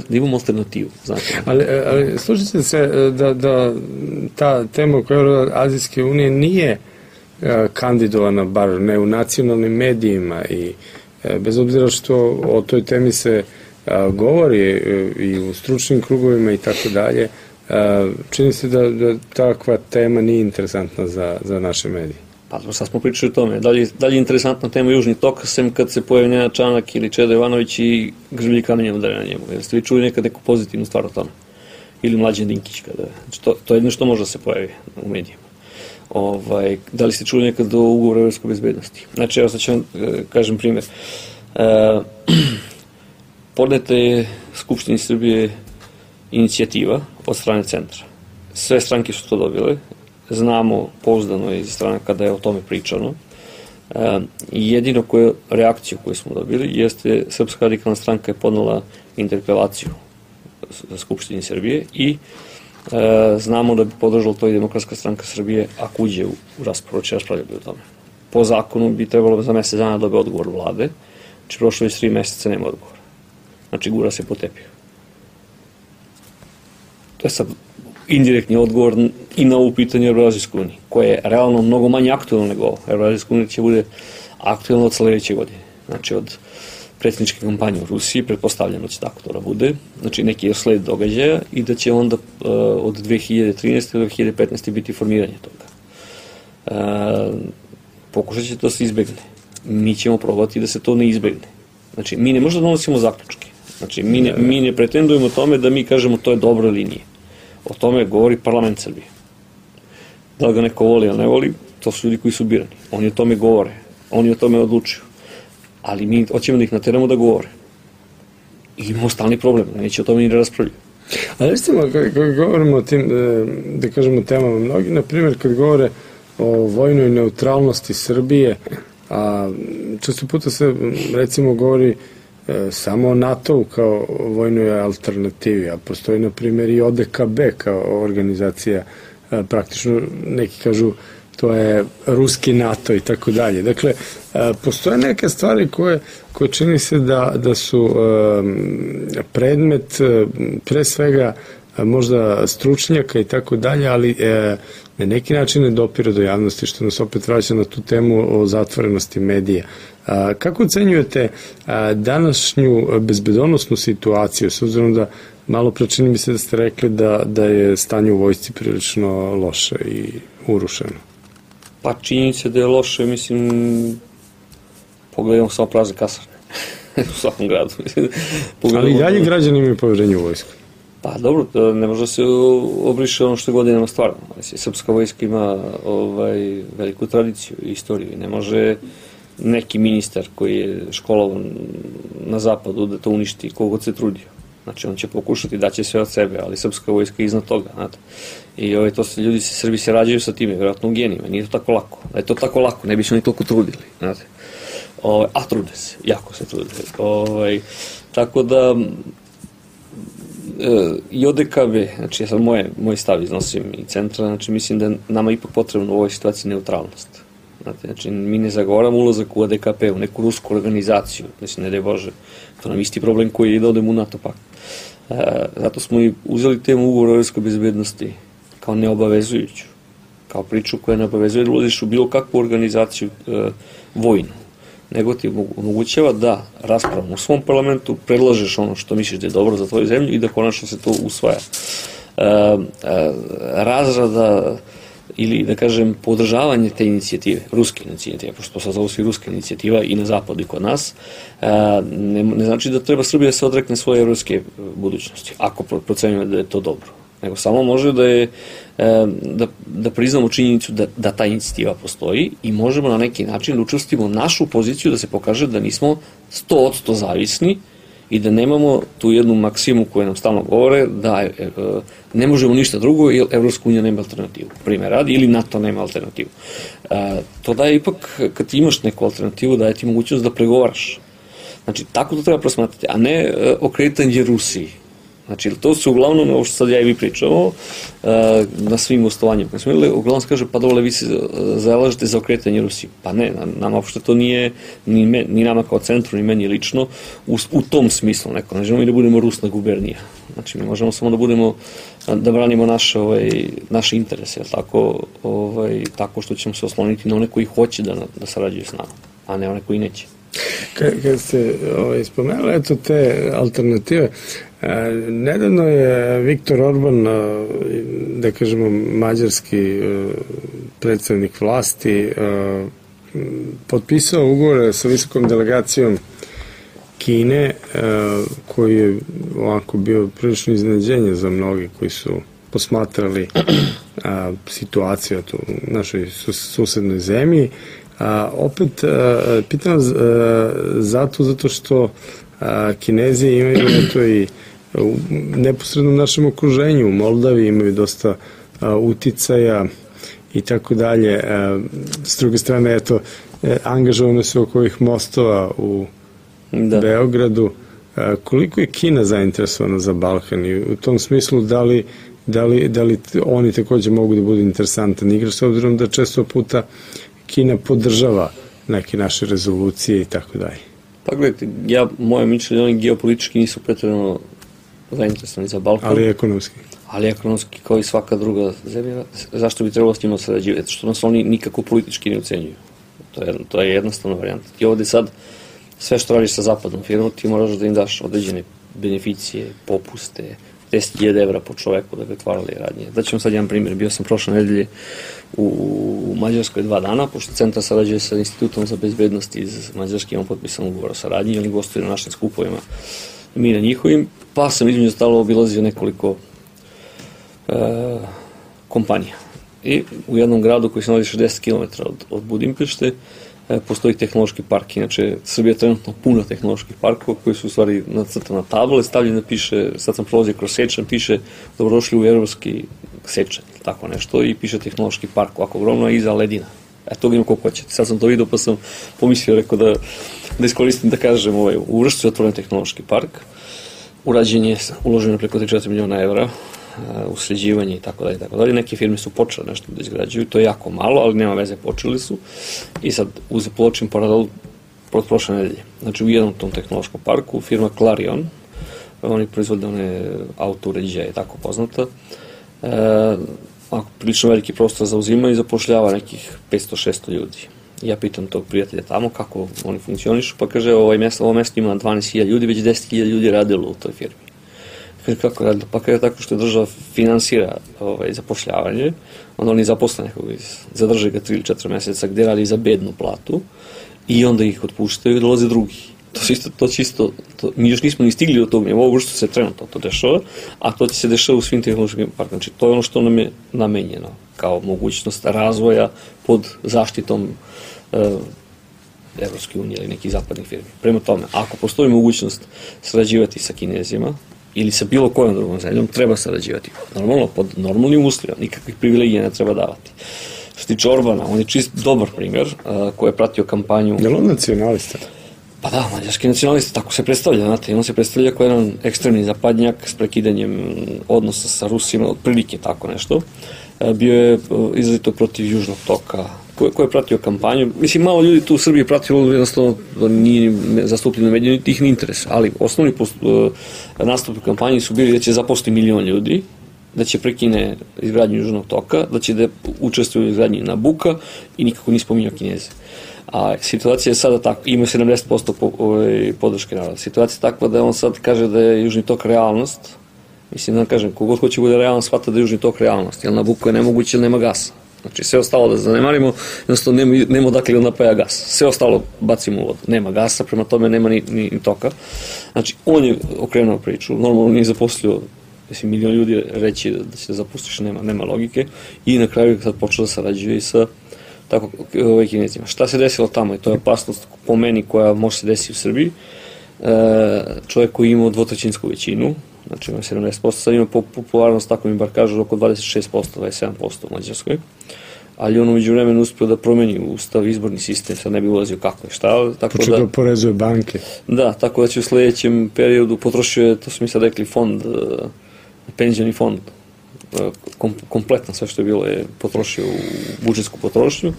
da imamo alternativu. Znači. Ali slušajte se da ta tema oko Evroazijske unije nije kandidovana, bar ne u nacionalnim medijima i bez obzira što o toj temi se govori i u stručnim krugovima i tako dalje, čini se da takva tema nije interesantna za naše medije. Pa sad smo pričali o tome. Da li je interesantna tema Južni tok, sem kad se pojavi Nenad Čanak ili Čedo Jovanović i grblji kamenjem udare na njemu. Jeste vi čuli nekad neku pozitivnu stvar o tome? Ili Mlađan Dinkić. Znači, to je jedno što može da se pojavi u medijima. Da li ste čuli nekad o ugovoru o evropskoj bezbednosti? Znači, evo sad ću vam kažem primjer. Podneta je Skupštini Srbije inicijativa od strane centra. Sve stranke su to dobile. Znamo pouzdano iz stranaka da je o tome pričano. Jedino reakciju koju smo dobili jeste Srpska radikalna stranka je podnela interpelaciju za Skupštini Srbije i znamo da bi podržala to i Demokratska stranka Srbije ako uđe u raspravu, će raspravljati o tome. Po zakonu bi trebalo za mesec dana dobiti odgovor vlade, znači prošlo je 3 meseca, nema odgovora. Znači gura se po tepiju. To je sad indirektni odgovor i na ovo pitanje Evroazijske unije, koje je realno mnogo manje aktualno nego ovo. Evroazijska unija će bude aktualno od sledeće godine. Znači od predsjedničke kampanje u Rusiji, pretpostavljeno da će tako to da bude, znači neki je sled događaja i da će onda od 2013. do 2015. biti formiranje toga. Pokušat će to se izbegne. Mi ćemo probati da se to ne izbegne. Znači, mi ne možemo da donosimo zaključke. Znači, mi ne pretendujemo tome da mi kažemo to je dobra linija. O tome govori parlament Srbije. Da li ga neko voli ili ne voli, to su ljudi koji su birani. Oni o tome govore. Oni o tome odlučuju. Ali mi hoćemo da ih nateramo da govore. I imamo stalni problem. Neće o tome ni da raspravljaju. Ali recimo, kad govorimo o tim, da kažemo, temama, mnogi, na primjer, kad govore o vojnoj neutralnosti Srbije, a često puta se, recimo, govori samo o NATO-u kao vojnoj alternativi, a postoji, na primjer, i ODKB kao organizacija, praktično, neki kažu, to je ruski NATO i tako dalje. Dakle, postoje neke stvari koje čini se da su predmet, pre svega, možda stručnjaka i tako dalje, ali na neki način ne dopire do javnosti, što nas opet vraća na tu temu o zatvorenosti medija. Kako ocenjujete današnju bezbedonosnu situaciju, s obzirom da malo pre čini mi se da ste rekli da je stanje u vojsci prilično loše i urušeno? Pa činjenica da je loše, mislim, pogledamo samo prazne kasarne u svakom gradu. Ali i dalje građani imaju poverenje u vojsku. Pa dobro, ne može da se obriše ono što je godinama stvarno. Srpska vojska ima veliku tradiciju i istoriju i ne može neki ministar koji je školovan na zapadu da to uništi koliko god se trudio. Znači, on će pokušati da će sve od sebe, ali srpska vojska je iznad toga, znate. I ljudi Srbi se rađaju sa time, vjerojatno u genima, nije to tako lako. Da je to tako lako, ne bi se oni toliko trudili, znate. A trude se, jako se trude. Tako da, i ODKB, znači ja sad moj stav iznosim i centra, znači mislim da je nama ipak potrebno u ovoj situaciji neutralnost. Znači, mi ne zagovaramo ulazak u ODKP, u neku rusku organizaciju, mislim, ne daj Bože, to nam isti problem koji je da odemo u NATO pakt. Zato smo i uzeli temu ugovora o evropskoj bezbednosti kao neobavezujuću, kao priču koja ne obavezuje da ulaziš u bilo kakvu organizaciju vojnu, nego ti omogućava da raspravom u svom parlamentu predlažeš ono što misliš da je dobro za tvoju zemlju i da konačno se to usvaja. Razrada ili, da kažem, podržavanje te inicijative, ruske inicijative, pošto se zove svi ruska inicijativa i na zapadu i kod nas, ne znači da treba Srbija se odrekne svoje evropske budućnosti, ako procenjujemo da je to dobro. Nego samo može da priznamo činjenicu da ta inicijativa postoji i možemo na neki način da učvrstimo našu poziciju da se pokaže da nismo 100% zavisni i da nemamo tu jednu maksimu koju nam stalno govore da ne možemo ništa drugo jer Evropska unija nema alternativu, primjer radi, ili NATO nema alternativu. To daje ipak, kad ti imaš neku alternativu, daje ti mogućnost da pregovaraš. Znači, tako to treba prosmatrati, a ne okretanje Rusiji. Znači, to se uglavnom, ovo što sad ja i vi pričamo, na svim gostovanjima, uglavnom se kaže, pa dole, vi se zalažete za okretanje Rusiji. Pa ne, nama uopšte to nije, ni nama kao centru, ni meni lično, u tom smislu neko. Ne želimo i da budemo Rusna gubernija. Znači, mi možemo samo da branimo naše interese, tako što ćemo se osloniti na one koji hoće da sarađuju s nama, a ne one koji neće. Kad ste spomenuli eto te alternative, nedavno je Viktor Orban, da kažemo mađarski predstavnik vlasti, potpisao ugovore sa visokom delegacijom Kine, koji je ovako bio prilično iznenađenje za mnogi koji su posmatrali situaciju u našoj susednoj zemlji. Opet, pitam zato što Kinezi imaju eto i neposredno u našem okruženju, u Moldavi imaju dosta uticaja i tako dalje. S druge strane, eto, angažovano se oko ovih mostova u Beogradu. Koliko je Kina zainteresovana za Balkan i u tom smislu da li oni takođe mogu da budu interesantan igrač, s obzirom da često puta Kina podržava neke naše rezolucije i tako dalje? Pa gledajte, moje mišljenje, oni geopolitički nisu pretredno zainteresovani za Balkan. Ali ekonomski. Ali ekonomski, kao i svaka druga zemlja. Zašto bi trebalo s njima sarađivati? Što nas oni nikako politički ne ucenjuju. To je jednostavna varijanta. I ovde sad, sve što radiš sa zapadnom firmom, ti moraš da im daš određene beneficije, popuste, 10.000 evra po čoveku da bi otvarali radnje. Daću vam sad jedan primjer. Bio sam prošle nedelje u Mađarskoj 2 dana, pošto centar sarađuje sa Institutom za bezbednost iz Mađarske, imam potpisan ugovor o saradnji, oni gostuju na našim skupovima, mi na njihovim, pa sam između ostalo obilazio nekoliko kompanija. I u jednom gradu koji se nalazi 60 km od Budimpešte postoji tehnološki park. Inače, Srbija je trenutno puno tehnoloških parkova koji su u stvari nacrtane na table, stavljene piše, sad sam prolazio kroz Sečanj, piše dobrodošli u evropski Sečanj, tako nešto, i piše tehnološki park, ovako ogromno, iza ledina. To ga ima koliko hoćete. Sad sam to vidio pa sam pomislio, rekao da iskoristim da kažem, u Vršcu je otvoren tehnološki park, urađen je, uloženo preko 4 miliona evra, u sređivanje i tako dalje. Neke firme su počele nešto da izgrađuju, to je jako malo, ali nema veze, počeli su. I sad, povlačim paralelu od prošle nedelje. Znači, u jednom tom tehnološkom parku, firma Clarion, oni proizvode one auto uređaje, tako poznata, prilično veliki prostor zauzima i zapošljava nekih 500-600 ljudi. Ja pitam tog prijatelja tamo kako oni funkcionišu, pa kaže, ovo mesto ima 12.000 ljudi, već 10.000 ljudi radilo u toj firmi. Kaže, kako radilo? Pa kaže, tako što je država finansira zapošljavanje, onda oni zaposle nekog, zadrže ga 3 ili 4 meseca gde radi za bednu platu i onda ih otpuštaju i dolaze drugi. To čisto, mi još nismo ni stigli do tog nivoa, što se trenutno to dešava, a to će se dešava u svim tehnološkim parkama. Znači, to je ono što nam je namenjeno kao mogućnost razvoja pod zaštitom Evropske unije ili nekih zapadnih firmi. Prema tome, ako postoji mogućnost sarađivati sa Kinezima, ili sa bilo kojom drugom zemljom treba sarađivati. Normalno, pod normalnim uslovima, nikakvih privilegija ne treba davati. Što se tiče Orbana, on je čist dobar primjer koji je pratio kampanju... Je li on nacionalista? Pa da, mađarski nacionalista, tako se predstavlja, znate, on se predstavlja kao jedan ekstremni zapadnjak s prekidanjem odnosa sa Rusima, otprilike tako nešto. Bio je izrazito protiv Južnog toka, ko je pratio kampanju. Mislim, malo ljudi tu u Srbiji pratilo, jednostavno nije zastupljeno mediju, niti ih ne interes, ali osnovni nastup u kampanji su bili da će zaposliti 1 milion ljudi, da će prekine izgradnju Južnog toka, da će da učestvuju u izgradnji Nabuka i nikako nije spominjao Kineze. A situacija je sada tako, ima 70% podrške naroda. Situacija je takva da on sad kaže da je Južni tok realnost. Mislim da kažem, kogod hoće bude realno shvata da je Južni tok realnost, jer Nabuko je nemoguće, jer nema gasa. Znači sve ostalo da zanemarimo, jednostavno nema odakle da napaja gas. Sve ostalo bacimo u vodu. Nema gasa, prema tome nema ni toka. Znači on je okrenuo priču, normalno nije zaposlio 1 milion ljudi, reći da će da zapustiš, nema logike. I na kraju sad počeo da sarađuje i sa tako Kinezima. Šta se desilo tamo? I to je opasnost po meni koja može se desiti u Srbiji. Čovjek koji ima 2/3 većinu, znači ima 70%, sad ima popularnost, tako mi bar kažu, oko 26%, 27% u Mađarskoj, ali on umeđu vremenu uspio da promeni ustav, izborni sistem, sad ne bi ulazio kako je šta. Počeo da porezuje banke. Da, tako da će u sledećem periodu potrošio je, to smo mi sad rekli, penzioni fond, kompletno sve što je bilo je potrošio u budžetsku potrošnju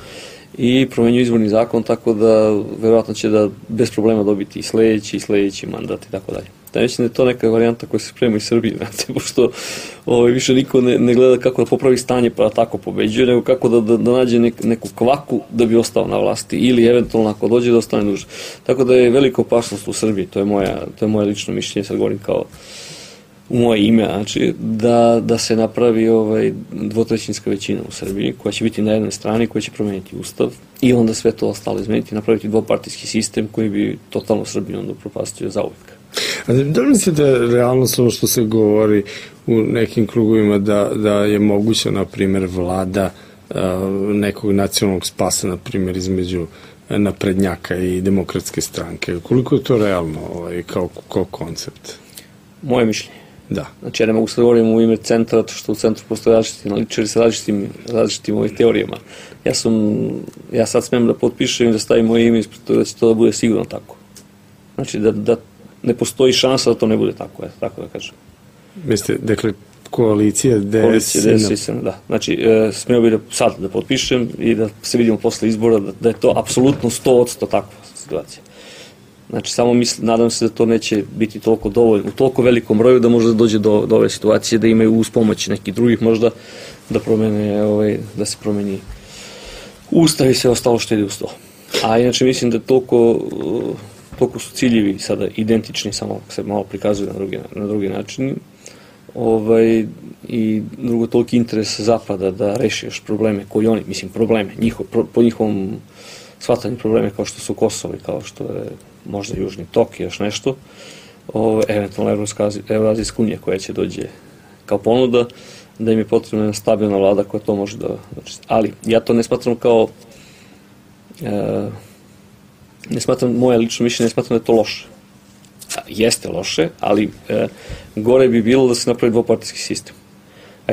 i promenio izborni zakon, tako da verovatno će da bez problema dobiti i sledeći mandat i tako dalje. Da mislim da je to neka varijanta koja se sprema iz Srbije, znate, pošto više niko ne gleda kako da popravi stanje pa tako pobeđuje, nego kako da nađe neku kvaku da bi ostao na vlasti ili eventualno ako dođe da ostane duže. Tako da je velika opasnost u Srbiji, to je moje lično mišljenje, sad govorim kao u moje ime, znači, da se napravi 2/3 većina u Srbiji, koja će biti na jednoj strani, koja će promeniti ustav i onda sve to ostalo izmeniti, napraviti dvopartijski sistem koji bi totalno Srbiju onda upropastio zauvek. A da li mislite da je realnost ono što se govori u nekim krugovima da je moguća, na primjer, vlada nekog nacionalnog spasa, na primjer, između naprednjaka i demokratske stranke? Koliko je to realno kao koncept? Moje mišljenje. Da. Znači, ja ne mogu sad govorim u ime centra, zato što u centru postoje različiti analitičari sa različitim teorijama. Ja sad smem da potpišem i da stavim moje ime ispred toga da će to da bude sigurno tako. Znači, da ne postoji šansa da to ne bude tako, tako da kažem. Mislite, dakle, koalicija DS i SM, da. Znači, smeo bih sad da potpišem i da se vidimo posle izbora da je to apsolutno 100% takva situacija. Znači, samo nadam se da to neće biti toliko dovoljno, u toliko velikom broju da možda dođe do ove situacije, da imaju uz pomoć nekih drugih možda da se promeni ustav i sve ostalo što ide uz to. A inače mislim da toliko su ciljevi sada identični, samo se malo prikazuju na drugi način. I drugo, toliki interes Zapada da reši još probleme koji oni, mislim probleme, po njihovom shvatanju probleme kao što su Kosovo i kao što je možda Južni tok i još nešto, eventualno Evrazijska unija koja će dođe kao ponuda, da im je potrebna jedna stabilna vlada koja to može da... Ali ja to ne smatram kao... moje lično mišljenje, ne smatram da je to loše. Jeste loše, ali gore bi bilo da se napravi dvopartijski sistem.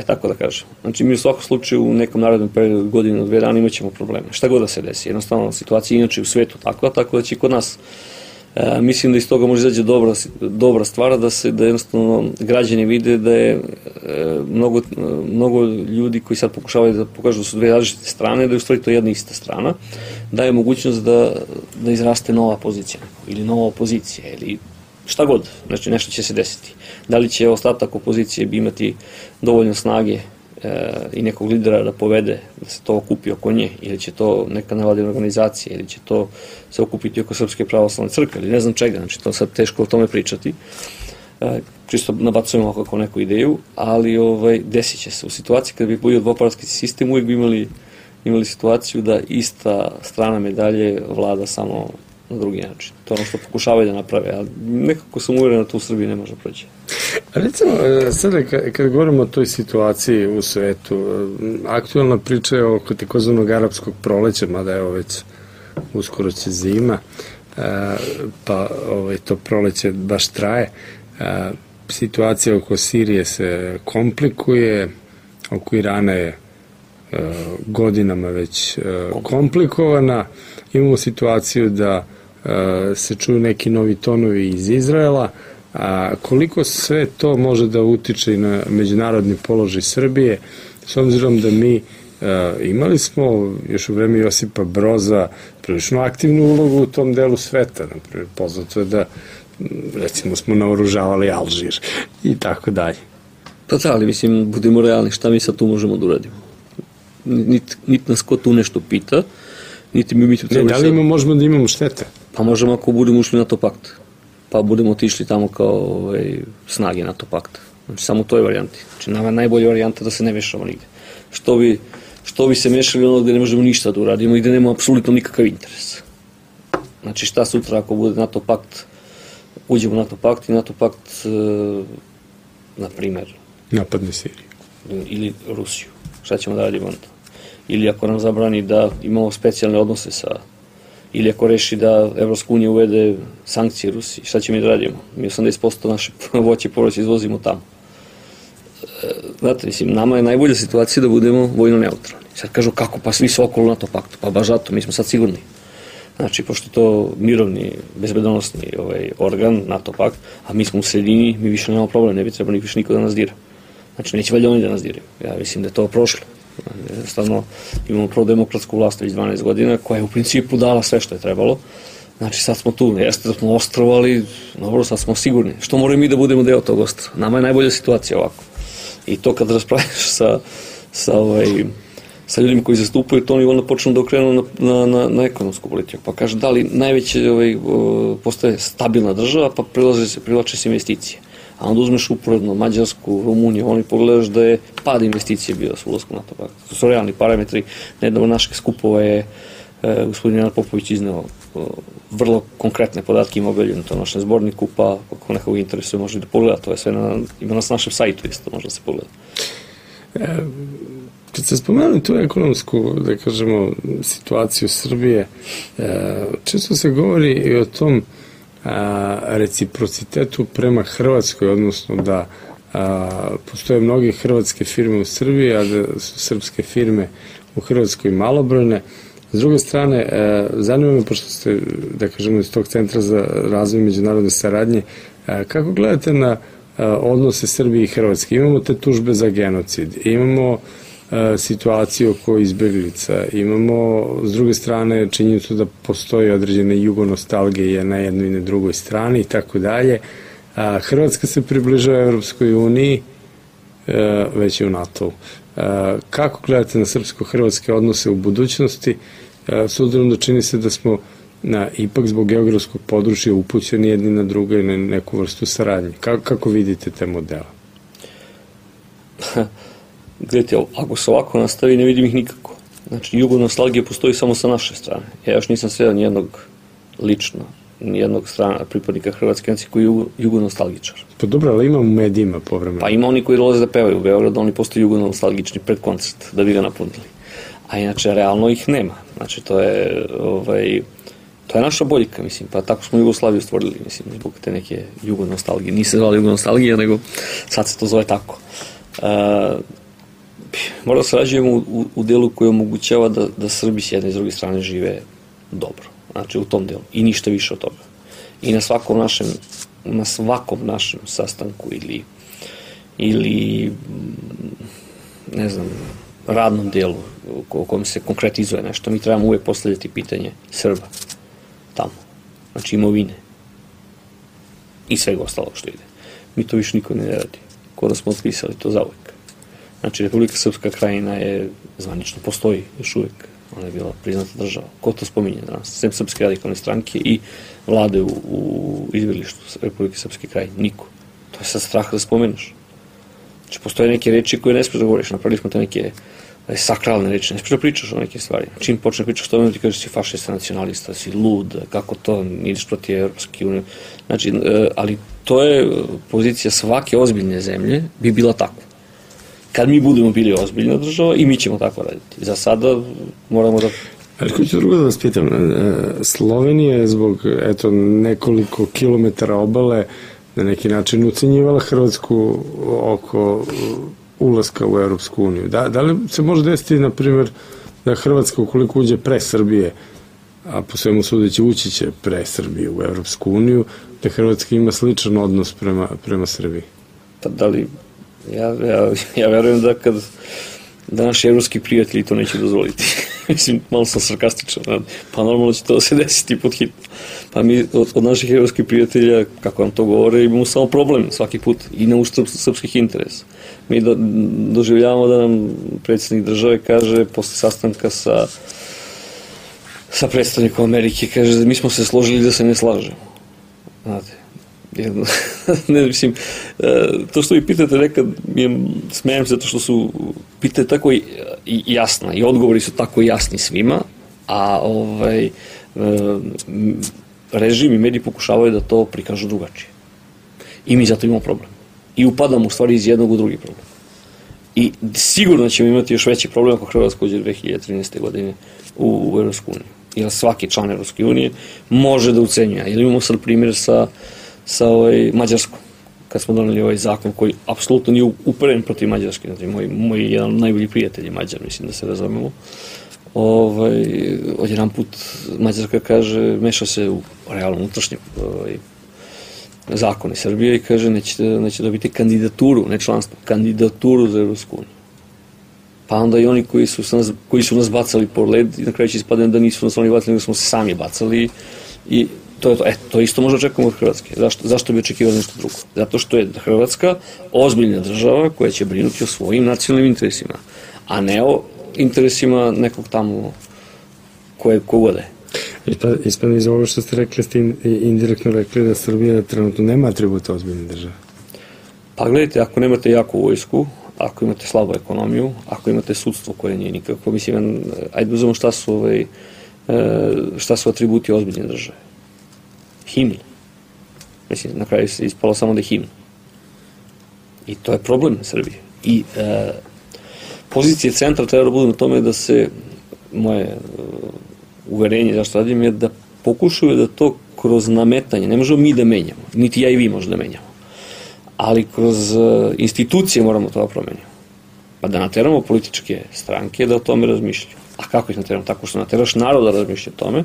Tako da kažem. Znači, mi u svakom slučaju u nekom narednom periodu, godinu, 2 dana imat ćemo probleme. Šta god da se desi. Jednostavno, situacija inače u svetu takva, tako da će i kod nas. Mislim da iz toga može izaći dobra stvar, da jednostavno građani vide da je mnogo ljudi koji sad pokušavaju da pokažu da su dve različite strane, da je u stvari to jedna ista strana, daje mogućnost da izraste nova pozicija ili nova opozicija ili šta god, znači nešto će se desiti. Da li će ostatak opozicije imati dovoljno snage i nekog lidera da povede, da se to okupi oko nje, ili će to neka nevladina organizacija, ili će to se okupiti oko Srpske pravoslavne crkve, ili ne znam čega, znači to sad teško o tome pričati. Čisto nabacujemo kako neku ideju, ali desit će se. U situaciji kada bi bio dvopartijski sistem, uvijek bi imali situaciju da ista strana medalje vlada samo na drugi način. To je ono što pokušavaju da naprave, ali nekako sam uvjeren da to u Srbiji ne može proći. Recimo, sada kad govorimo o toj situaciji u svetu, aktualna priča je oko takozvanog arapskog proleća, mada evo već uskoro će zima, pa to proleće baš traje. situacija oko Sirije se komplikuje, oko Irana je godinama već komplikovana. Imamo situaciju da se čuju neki novi tonovi iz Izraela, a koliko sve to može da utiče i na međunarodni položaj Srbije, s obzirom da mi imali smo još u vreme Josipa Broza prilično aktivnu ulogu u tom delu sveta. Naprimjer, poznato je da recimo smo naoružavali Alžir i tako dalje. Pa da, ali mislim, budemo realni, šta mi sad tu možemo da uradimo? Niti nas ko tu nešto pita, niti mi tu treba... Ne, da li možemo da imamo štete? Pa možemo ako budemo ušli na NATO pakt, pa budemo otišli tamo kao snage NATO pakta. Znači, samo u toj varijanti. Znači, nama je najbolja varijanta da se ne mešamo nigde. Što bi se mešali ono gde ne možemo ništa da uradimo i gde nema apsolutno nikakav interes. Znači, šta sutra ako bude NATO pakt, uđemo u NATO pakt i NATO pakt, na primer, napadne Siriju. Ili Rusiju. Šta ćemo da radimo onda? Ili ako nam zabrani da imamo specijalne odnose sa... Ili ako reši da Evropska unija uvede sankcije Rusiji, šta ćemo da radimo? Mi 80% naše voće i povrće izvozimo tamo. Znate, mislim, nama je najbolja situacija da budemo vojno neutralni. Sad kažu kako, pa svi su okolo NATO paktu, pa baš zato, mi smo sad sigurni. Znači, pošto to mirovni, bezbedonosni organ, NATO pakt, a mi smo u sredini, mi više nemamo problem, ne bi trebalo više niko da nas dira. Znači, neće valjda oni da nas diraju. Ja mislim da je to prošlo. Jednostavno, imamo prodemokratsku vlast već 12 godina, koja je u principu dala sve što je trebalo. Znači, sad smo tu, jeste da smo ostrvo, ali dobro, sad smo sigurni. Što moramo mi da budemo deo tog ostrva? Nama je najbolja situacija ovako. I to kad raspravljaš sa ljudima koji zastupaju to, oni onda počnu da okrenu na ekonomsku politiku. Pa kaže, da li najveće postaje stabilna država, pa privlače se investicije. A onda uzmeš uporedno Mađarsku, Rumuniju, oni pogledaš da je pad investicije bio s ulaskom NATO pakta. To su realni parametri. Nedavno naših skupova je gospodin Nenad Popović izneo vrlo konkretne podatke, ima objavljeno to na našem zborniku, pa ako nekog interesuje može da pogleda, to je sve ima na našem sajtu isto, može da se pogleda. Kad se spomenuli tu ekonomsku, da kažemo, situaciju Srbije, često se govori i o tom reciprocitetu prema Hrvatskoj, odnosno da postoje mnoge hrvatske firme u Srbiji, a da su srpske firme u Hrvatskoj malobrojne. S druge strane, zanima me, pošto ste, da kažemo, iz tog Centra za razvoj međunarodne saradnje, kako gledate na odnose Srbije i Hrvatske? Imamo te tužbe za genocid, imamo situaciju oko izbeglica, imamo s druge strane činjenicu da postoje određene jugonostalgije na jednoj i na drugoj strani i tako dalje. Hrvatska se približava Evropskoj uniji, već je u NATO-u. Kako gledate na srpsko-hrvatske odnose u budućnosti, s obzirom da čini se da smo ipak zbog geografskog područja upućeni jedni na druge i na neku vrstu saradnje? Kako vidite te modele? Gledajte, ako se ovako nastavi, ne vidim ih nikako. Znači, jugonostalgija postoji samo sa naše strane. Ja još nisam sreo nijednog lično, nijednog strana pripadnika Hrvatske nacije koji je jugonostalgičar. Pa dobro, ali ima u medijima povremeno. Pa ima oni koji dolaze da pevaju u Beogradu, oni postaju jugonostalgični pred koncert, da bi ga napunili. A inače, realno ih nema. Znači, to je naša boljka, mislim, pa tako smo Jugoslaviju stvorili, mislim, zbog te neke jugonostalgije. Nije se zvala jugonostalgija, nego sad se to zove tako. Moramo da sarađujemo u delu koji omogućava da Srbi s jedne i s druge strane žive dobro. Znači, u tom delu. I ništa više od toga. I na svakom našem sastanku ili ne znam, radnom delu u kojem se konkretizuje nešto, mi trebamo uvek postavljati pitanje Srba tamo. Znači, imovine. I svega ostalog što ide. Mi to više niko ne radi. Ko da smo otpisali to zauvek. Znači, Republika Srpska krajina je zvanično postoji još uvek. Ona je bila priznata država. Ko to spominje danas? Sem Srpske radikalne stranke i vlade u izbjeglištu Republike Srpske krajine. Niko. To je sad strah da spomenuš. Znači, postoje neke reči koje ne smiješ da govoriš. Napravili smo te neke sakralne reči. Ne smiješ da pričaš o neke stvari. Čim počne pričaš to, ti kažeš si fašista, nacionalista, si lud, kako to, ideš protiv Evropske unije. Znači, ali to je pozicija svake ozbiljne zemlje bi bila takva. Kad mi budemo bili ozbiljna država i mi ćemo tako raditi. Za sada moramo da... Ali hoću drugo da vas pitam. Slovenija je zbog nekoliko kilometara obale na neki način ucenjivala Hrvatsku oko ulaska u Evropsku uniju. Da li se može desiti, na primjer, da Hrvatska, ukoliko uđe pre Srbije, a po svemu sudeći ući će pre Srbije u Evropsku uniju, da Hrvatska ima sličan odnos prema Srbiji? Pa da li, ja verujem da naši evropski prijatelji to neće dozvoliti. Mislim, malo sam sarkastičan, pa normalno će to se desiti pod hitno. Pa mi od naših evropskih prijatelja, kako nam to govore, imamo samo problem svaki put i na uštrb srpskih interesa. Mi doživljavamo da nam predsjednik države kaže posle sastanka sa predstavnikom Amerike, kaže da mi smo se složili da se ne slažemo. Znate, ne, mislim, to što vi pitate nekad, smijem se zato što su pitanje tako jasna i odgovori su tako jasni svima, a režim i mediji pokušavaju da to prikažu drugačije. I mi zato imamo problem. I upadamo u stvari iz jednog u drugi problem. I sigurno ćemo imati još veći problem ako Hrvatska uđe 2013. godine u Evropsku uniju. Jer svaki član Evropske unije može da ucenjuje. Ili imamo sad primjer sa Mađarskom, kad smo doneli ovaj zakon koji apsolutno nije uperen protiv Mađarske. Znači, moj jedan najbolji prijatelj je Mađar, mislim da se razumemo. Odjedan put Mađarska kaže, meša se u realno unutrašnje zakone Srbije i kaže neće dobiti kandidaturu, ne članstvo, kandidaturu za Evropsku uniju. Pa onda i oni koji su nas bacali po led i na kraju će ispadne da nisu nas oni bacali, nego smo se sami bacali i to je to. To isto možda očekujemo od Hrvatske. Zašto bi očekivali nešto drugo? Zato što je Hrvatska ozbiljna država koja će brinuti o svojim nacionalnim interesima, a ne o interesima nekog tamo ko gode. Ispadne iz ovoga što ste rekli, ste indirektno rekli da Srbija trenutno nema atributa ozbiljne države. Pa gledajte, ako nemate jaku vojsku, ako imate slabu ekonomiju, ako imate sudstvo koje nije nikako, mislim, ajde uzmemo šta su atributi ozbiljne države. Himn. Mislim, na kraju se ispalo samo da je himn. I to je problem Srbije. I pozicije centra treba da budu na tome da se, moje uverenje zašto radim je da pokušaju da to kroz nametanje, ne možemo mi da menjamo, niti ja i vi možemo da menjamo, ali kroz institucije moramo to da promenimo. Pa da nateramo političke stranke da o tome razmišljaju. A kako ih nateramo? Tako što nateraš narod da razmišlja o tome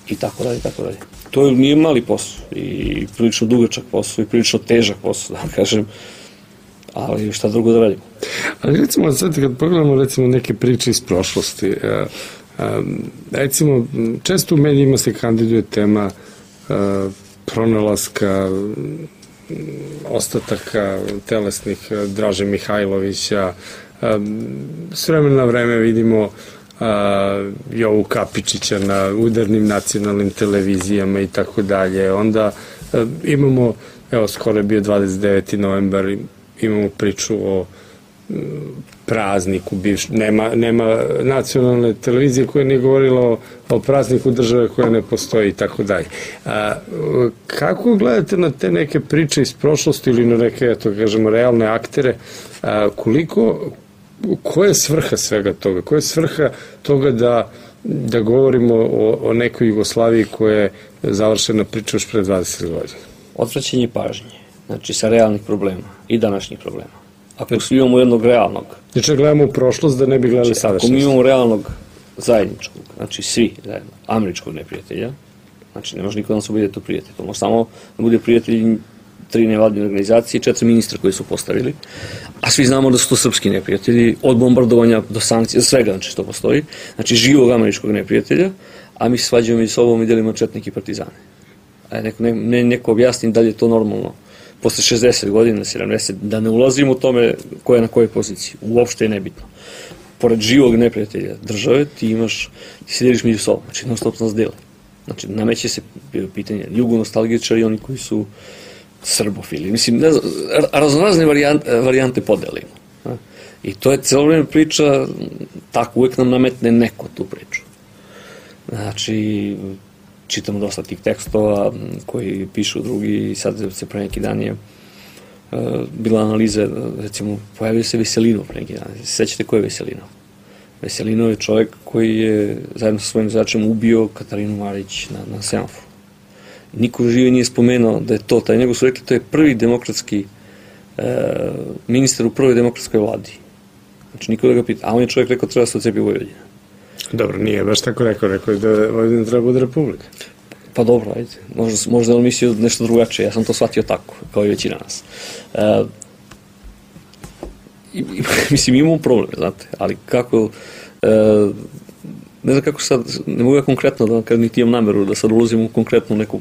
i tako dalje, tako dalje. To nije mali posao i prilično dugačak posao i prilično težak posao, da kažem, ali šta drugo da radimo. Ali recimo, sad kad pogledamo recimo neke priče iz prošlosti, recimo, često u medijima se kandiduje tema pronalaska ostataka telesnih Draže Mihajlovića. S vremena na vreme vidimo Jovu Kapičića na udarnim nacionalnim televizijama i tako dalje. Onda imamo, evo, skoro je bio 29. novembar, imamo priču o prazniku, nema nacionalne televizije koja nije govorila o prazniku države koja ne postoji i tako dalje. Kako gledate na te neke priče iz prošlosti ili na neke, eto, kažemo, realne aktere, koja je svrha svega toga? Koja je svrha toga da govorimo o nekoj Jugoslaviji koja je završena priča još pre 20 godina? Odvraćanje pažnje, znači sa realnih problema i današnjih problema. Ako imamo jednog realnog... Znači, gledamo u prošlost da ne bi gledali sadašnjost. Ako mi imamo realnog zajedničkog, znači svi zajedno, američkog neprijatelja, znači ne može niko da nas bude to prijatelj. To može samo da bude prijatelj 3 nevladine organizacije, 4 ministra koji su postavili, a svi znamo da su to srpski neprijatelji, od bombardovanja do sankcija, svega, znači što postoji, znači živog američkog neprijatelja, a mi se svađamo među sobom i delimo četnike i partizane. A neko objasni da li je to normalno posle 60 godina, 70, da ne ulazimo u tome ko je na kojoj poziciji. Uopšte je nebitno. Pored živog neprijatelja države, ti se deliš među sobom, znači non stop nas dele. Znači, nameće se pitanje jugonostalgičari i oni koji su srbofili. Mislim, raznorazne varijante podelimo. I to je celo vreme priča, tako uvek nam nametne neko tu priču. Znači, čitamo dosta tih tekstova koji pišu drugi i sad se pre neki dan je bila analiza, recimo, pojavio se Veselinov pre neki dan. Sećate ko je Veselinov? Veselinov je čovjek koji je zajedno sa svojim vozačem ubio Katarinu Marić na semaforu. Niko živi nije spomenuo da je to taj, nego su rekli to je prvi demokratski ministar u prvoj demokratskoj vladi. Znači niko da ga pita, a on je čovjek rekao treba se odcepi Vojvodina. Dobro, nije baš tako rekao je da Vojvodina treba bude republika. Pa dobro, ajde, možda on mislio nešto drugačije, ja sam to shvatio tako, kao i većina nas. Mislim, imamo problem, znate, ali kako, ne znam kako sad, ne mogu ja konkretno, da kad niti imam nameru da sad ulazim u konkretnu neku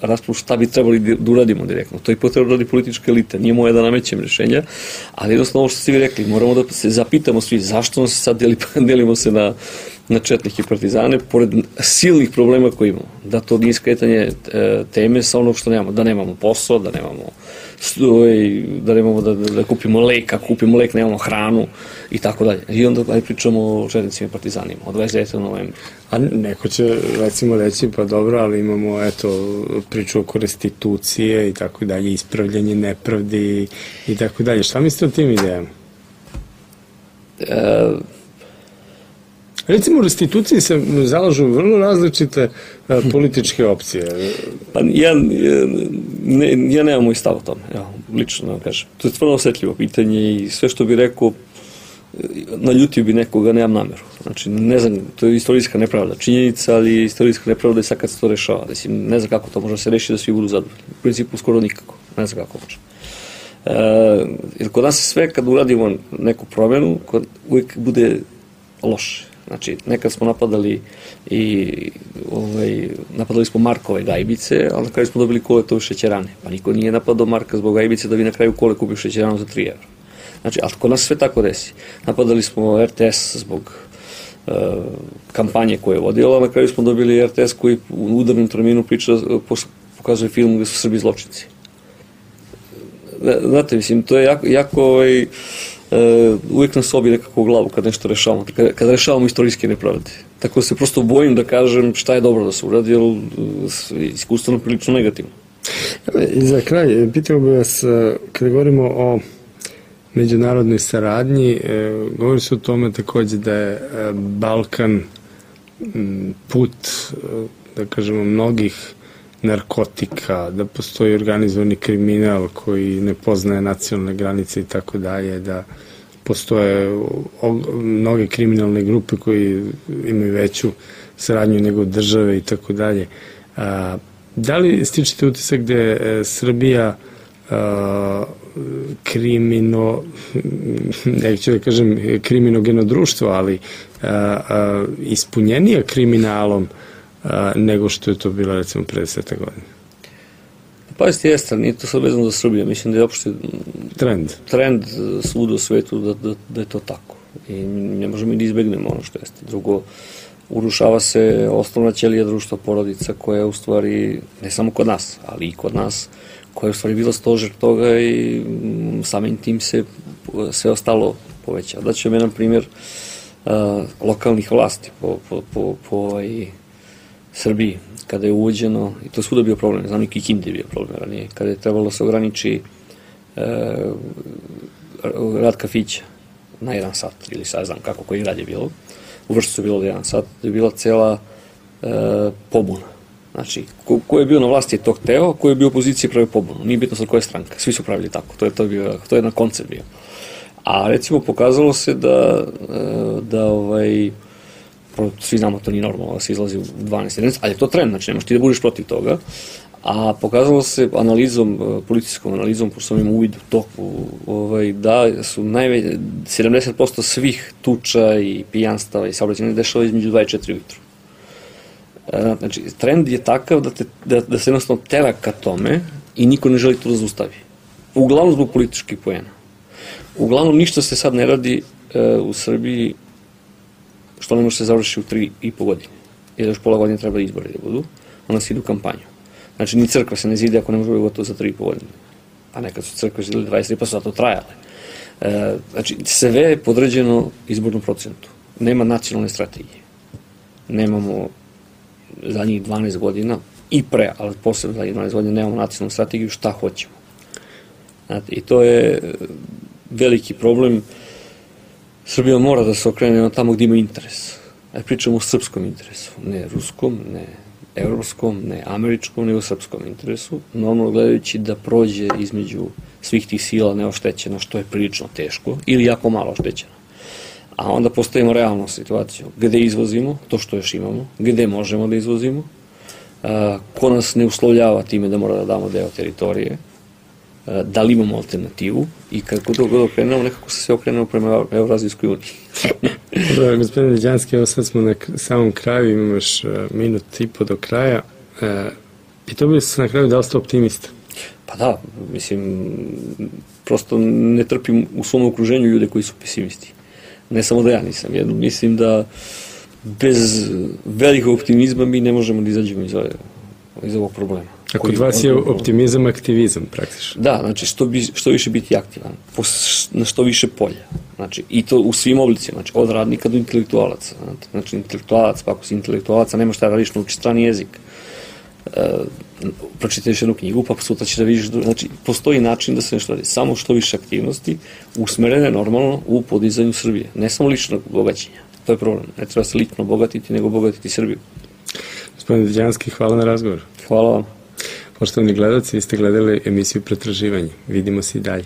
raspravu šta bi trebali da uradimo direktno. To je potrebno da radi politička elita, nije moje da namećem rješenja, ali jednostavno ovo što ste vi rekli, moramo da se zapitamo svi zašto nas sad delimo se na četnike i partizane, pored silnih problema koje imamo. Da to nije skretanje teme sa onog što nemamo, da nemamo posao, da nemamo da kupimo lek, ako kupimo lek nemamo hranu i tako dalje. I onda pričamo o četnicima i partizanima, od 29. novembra. A neko će recimo reći, pa dobro, ali imamo priču oko restitucije i tako dalje, ispravljanje nepravdi i tako dalje. Šta mislite o tim idejama? Recimo u restituciji se zalažu vrlo različite političke opcije. Pa ja nemam moj stav o tome, lično da vam kažem. To je stvarno osjetljivo pitanje i sve što bi rekao, naljutio bi nekoga, nemam nameru. Znači, ne znam, to je istorijska nepravda činjenica, ali istorijska nepravda je sad kad se to rešava. Mislim, ne znam kako to može se rešiti da svi budu zadovoljni. U principu skoro nikako, ne znam kako može. Jer kod nas sve kad uradimo neku promjenu, uvijek bude loše. Znači, nekad smo napadali napadali smo Markove gajbice, ali na kraju smo dobili koletove šećerane. Pa niko nije napadao Marka zbog gajbice da bi na kraju kole kupio šećeranu za 3 evra. Znači, ali kod nas sve tako desi. Napadali smo RTS zbog kampanje koje je vodila, na kraju smo dobili RTS koji u udarnom terminu pokazuje film gde su Srbi zločinci. Znate, mislim, to je jako uvijek nas obi nekako u glavu kad nešto rešavamo, kad rešavamo istorijske nepravde. Tako da se prosto bojim da kažem šta je dobro da se uradi, jer iskustveno prilično negativno. I za kraj, pitao bih vas, kada govorimo o međunarodnoj saradnji, govori se o tome takođe da je Balkan put, da kažemo, mnogih narkotika, da postoji organizovani kriminal koji ne poznaje nacionalne granice i tako dalje, da postoje mnoge kriminalne grupe koji imaju veću saradnju nego države i tako dalje. Da li stičete utisak da je Srbija neću da kažem kriminogeno društvo, ali ispunjenija kriminalom nego što je to bilo recimo pre 10 godina? Pazite, jeste, nije to sad vezano za Srbiju. Mislim da je opšte trend svuda u svetu da je to tako. I ne možemo i da izbegnemo ono što jeste. Drugo, urušava se osnovna ćelija društva, porodica, koja je u stvari, ne samo kod nas, ali i kod nas, koja je u stvari bila stožer toga i samim tim se sve ostalo povećava. Da ću vam jedan primjer lokalnih vlasti po Srbiji, kada je uvođeno, i to je svuda bio problem, znam i Kikindi je bio problem ranije, kada je trebalo da se ograniči rad kafića na 1 sat, ili sad znam kako koji rad je bilo, u Vršcu je bilo da 1 sat, da je bila cela pobuna. Znači, ko je bio na vlasti je to hteo, ko je bio u opoziciji pravio pobunu, nije bitno sad koja je stranka, svi su pravili tako, to je jedan koncept bio. A recimo pokazalo se da svi znamo to nije normalno da se izlazi u 12, ali je to trend, znači nemaš ti da budeš protiv toga, a pokazalo se policijskom analizom, po samim uvidu toku, da su 70% svih tuča i pijanstava i saobraćajnih dešava između 24 ujutru. Znači, trend je takav da se jednostavno tera ka tome i niko ne želi to da zaustavi. Uglavnom zbog političkih poena. Uglavnom ništa se sad ne radi u Srbiji što ne može se završiti u 3,5 godine. Jer još pola godine treba izbori da budu, onda se idu u kampanju. Znači, ni crkva se ne zide ako ne može biti gotovo za 3,5 godine. A nekad su crkve zidili 23, pa su zato trajale. Znači, sve je podređeno izbornom procentu. Nema nacionalne strategije. Nemamo zadnjih 12 godina i pre, ali posebno zadnjih 12 godina nemamo nacionalnu strategiju šta hoćemo. I to je veliki problem. Srbija mora da se okrene tamo gdje ima interes. Pričamo o srpskom interesu, ne ruskom, ne evropskom, ne američkom, nego srpskom interesu, normalno gledajući da prođe između svih tih sila neoštećeno, što je prilično teško, ili jako malo oštećeno. A onda postavimo realnu situaciju, gde izvozimo, to što još imamo, gde možemo da izvozimo, ko nas ne uslovljava time da mora da damo deo teritorije, da li imamo alternativu i kako to god okrenemo, nekako se sve okrenemo prema Evrazijskoj uniji. Dobro, gospodine Deđanski, evo sad smo na samom kraju, imamo još minut i po do kraja. I to bi se na kraju da ostao optimista. Pa da, mislim, prosto ne trpim u svom okruženju ljude koji su pesimisti. Ne samo da ja nisam, mislim da bez velikog optimizma mi ne možemo da izađemo iz ovog problema. A kod vas je optimizam aktivizam praktično. Da, znači što više biti aktivan, na što više polja. Znači, i to u svim oblicima, znači od radnika do intelektualaca. Znači, intelektualac, pa ako si intelektualaca, nema šta da radiš, nauči strani jezik. Pročitaješ jednu knjigu, pa sutra ćeš da vidiš, znači, postoji način da se nešto radi. Samo što više aktivnosti, usmerene normalno u podizanju Srbije. Ne samo ličnog bogaćenja. To je problem. Ne treba se lično bogatiti, nego bogatiti Srbiju. Gospodine Deđanski, hvala na razgovor. Hvala vam. Poštovani gledalci, vi ste gledali emisiju Pretraživanje. Vidimo se i dalje.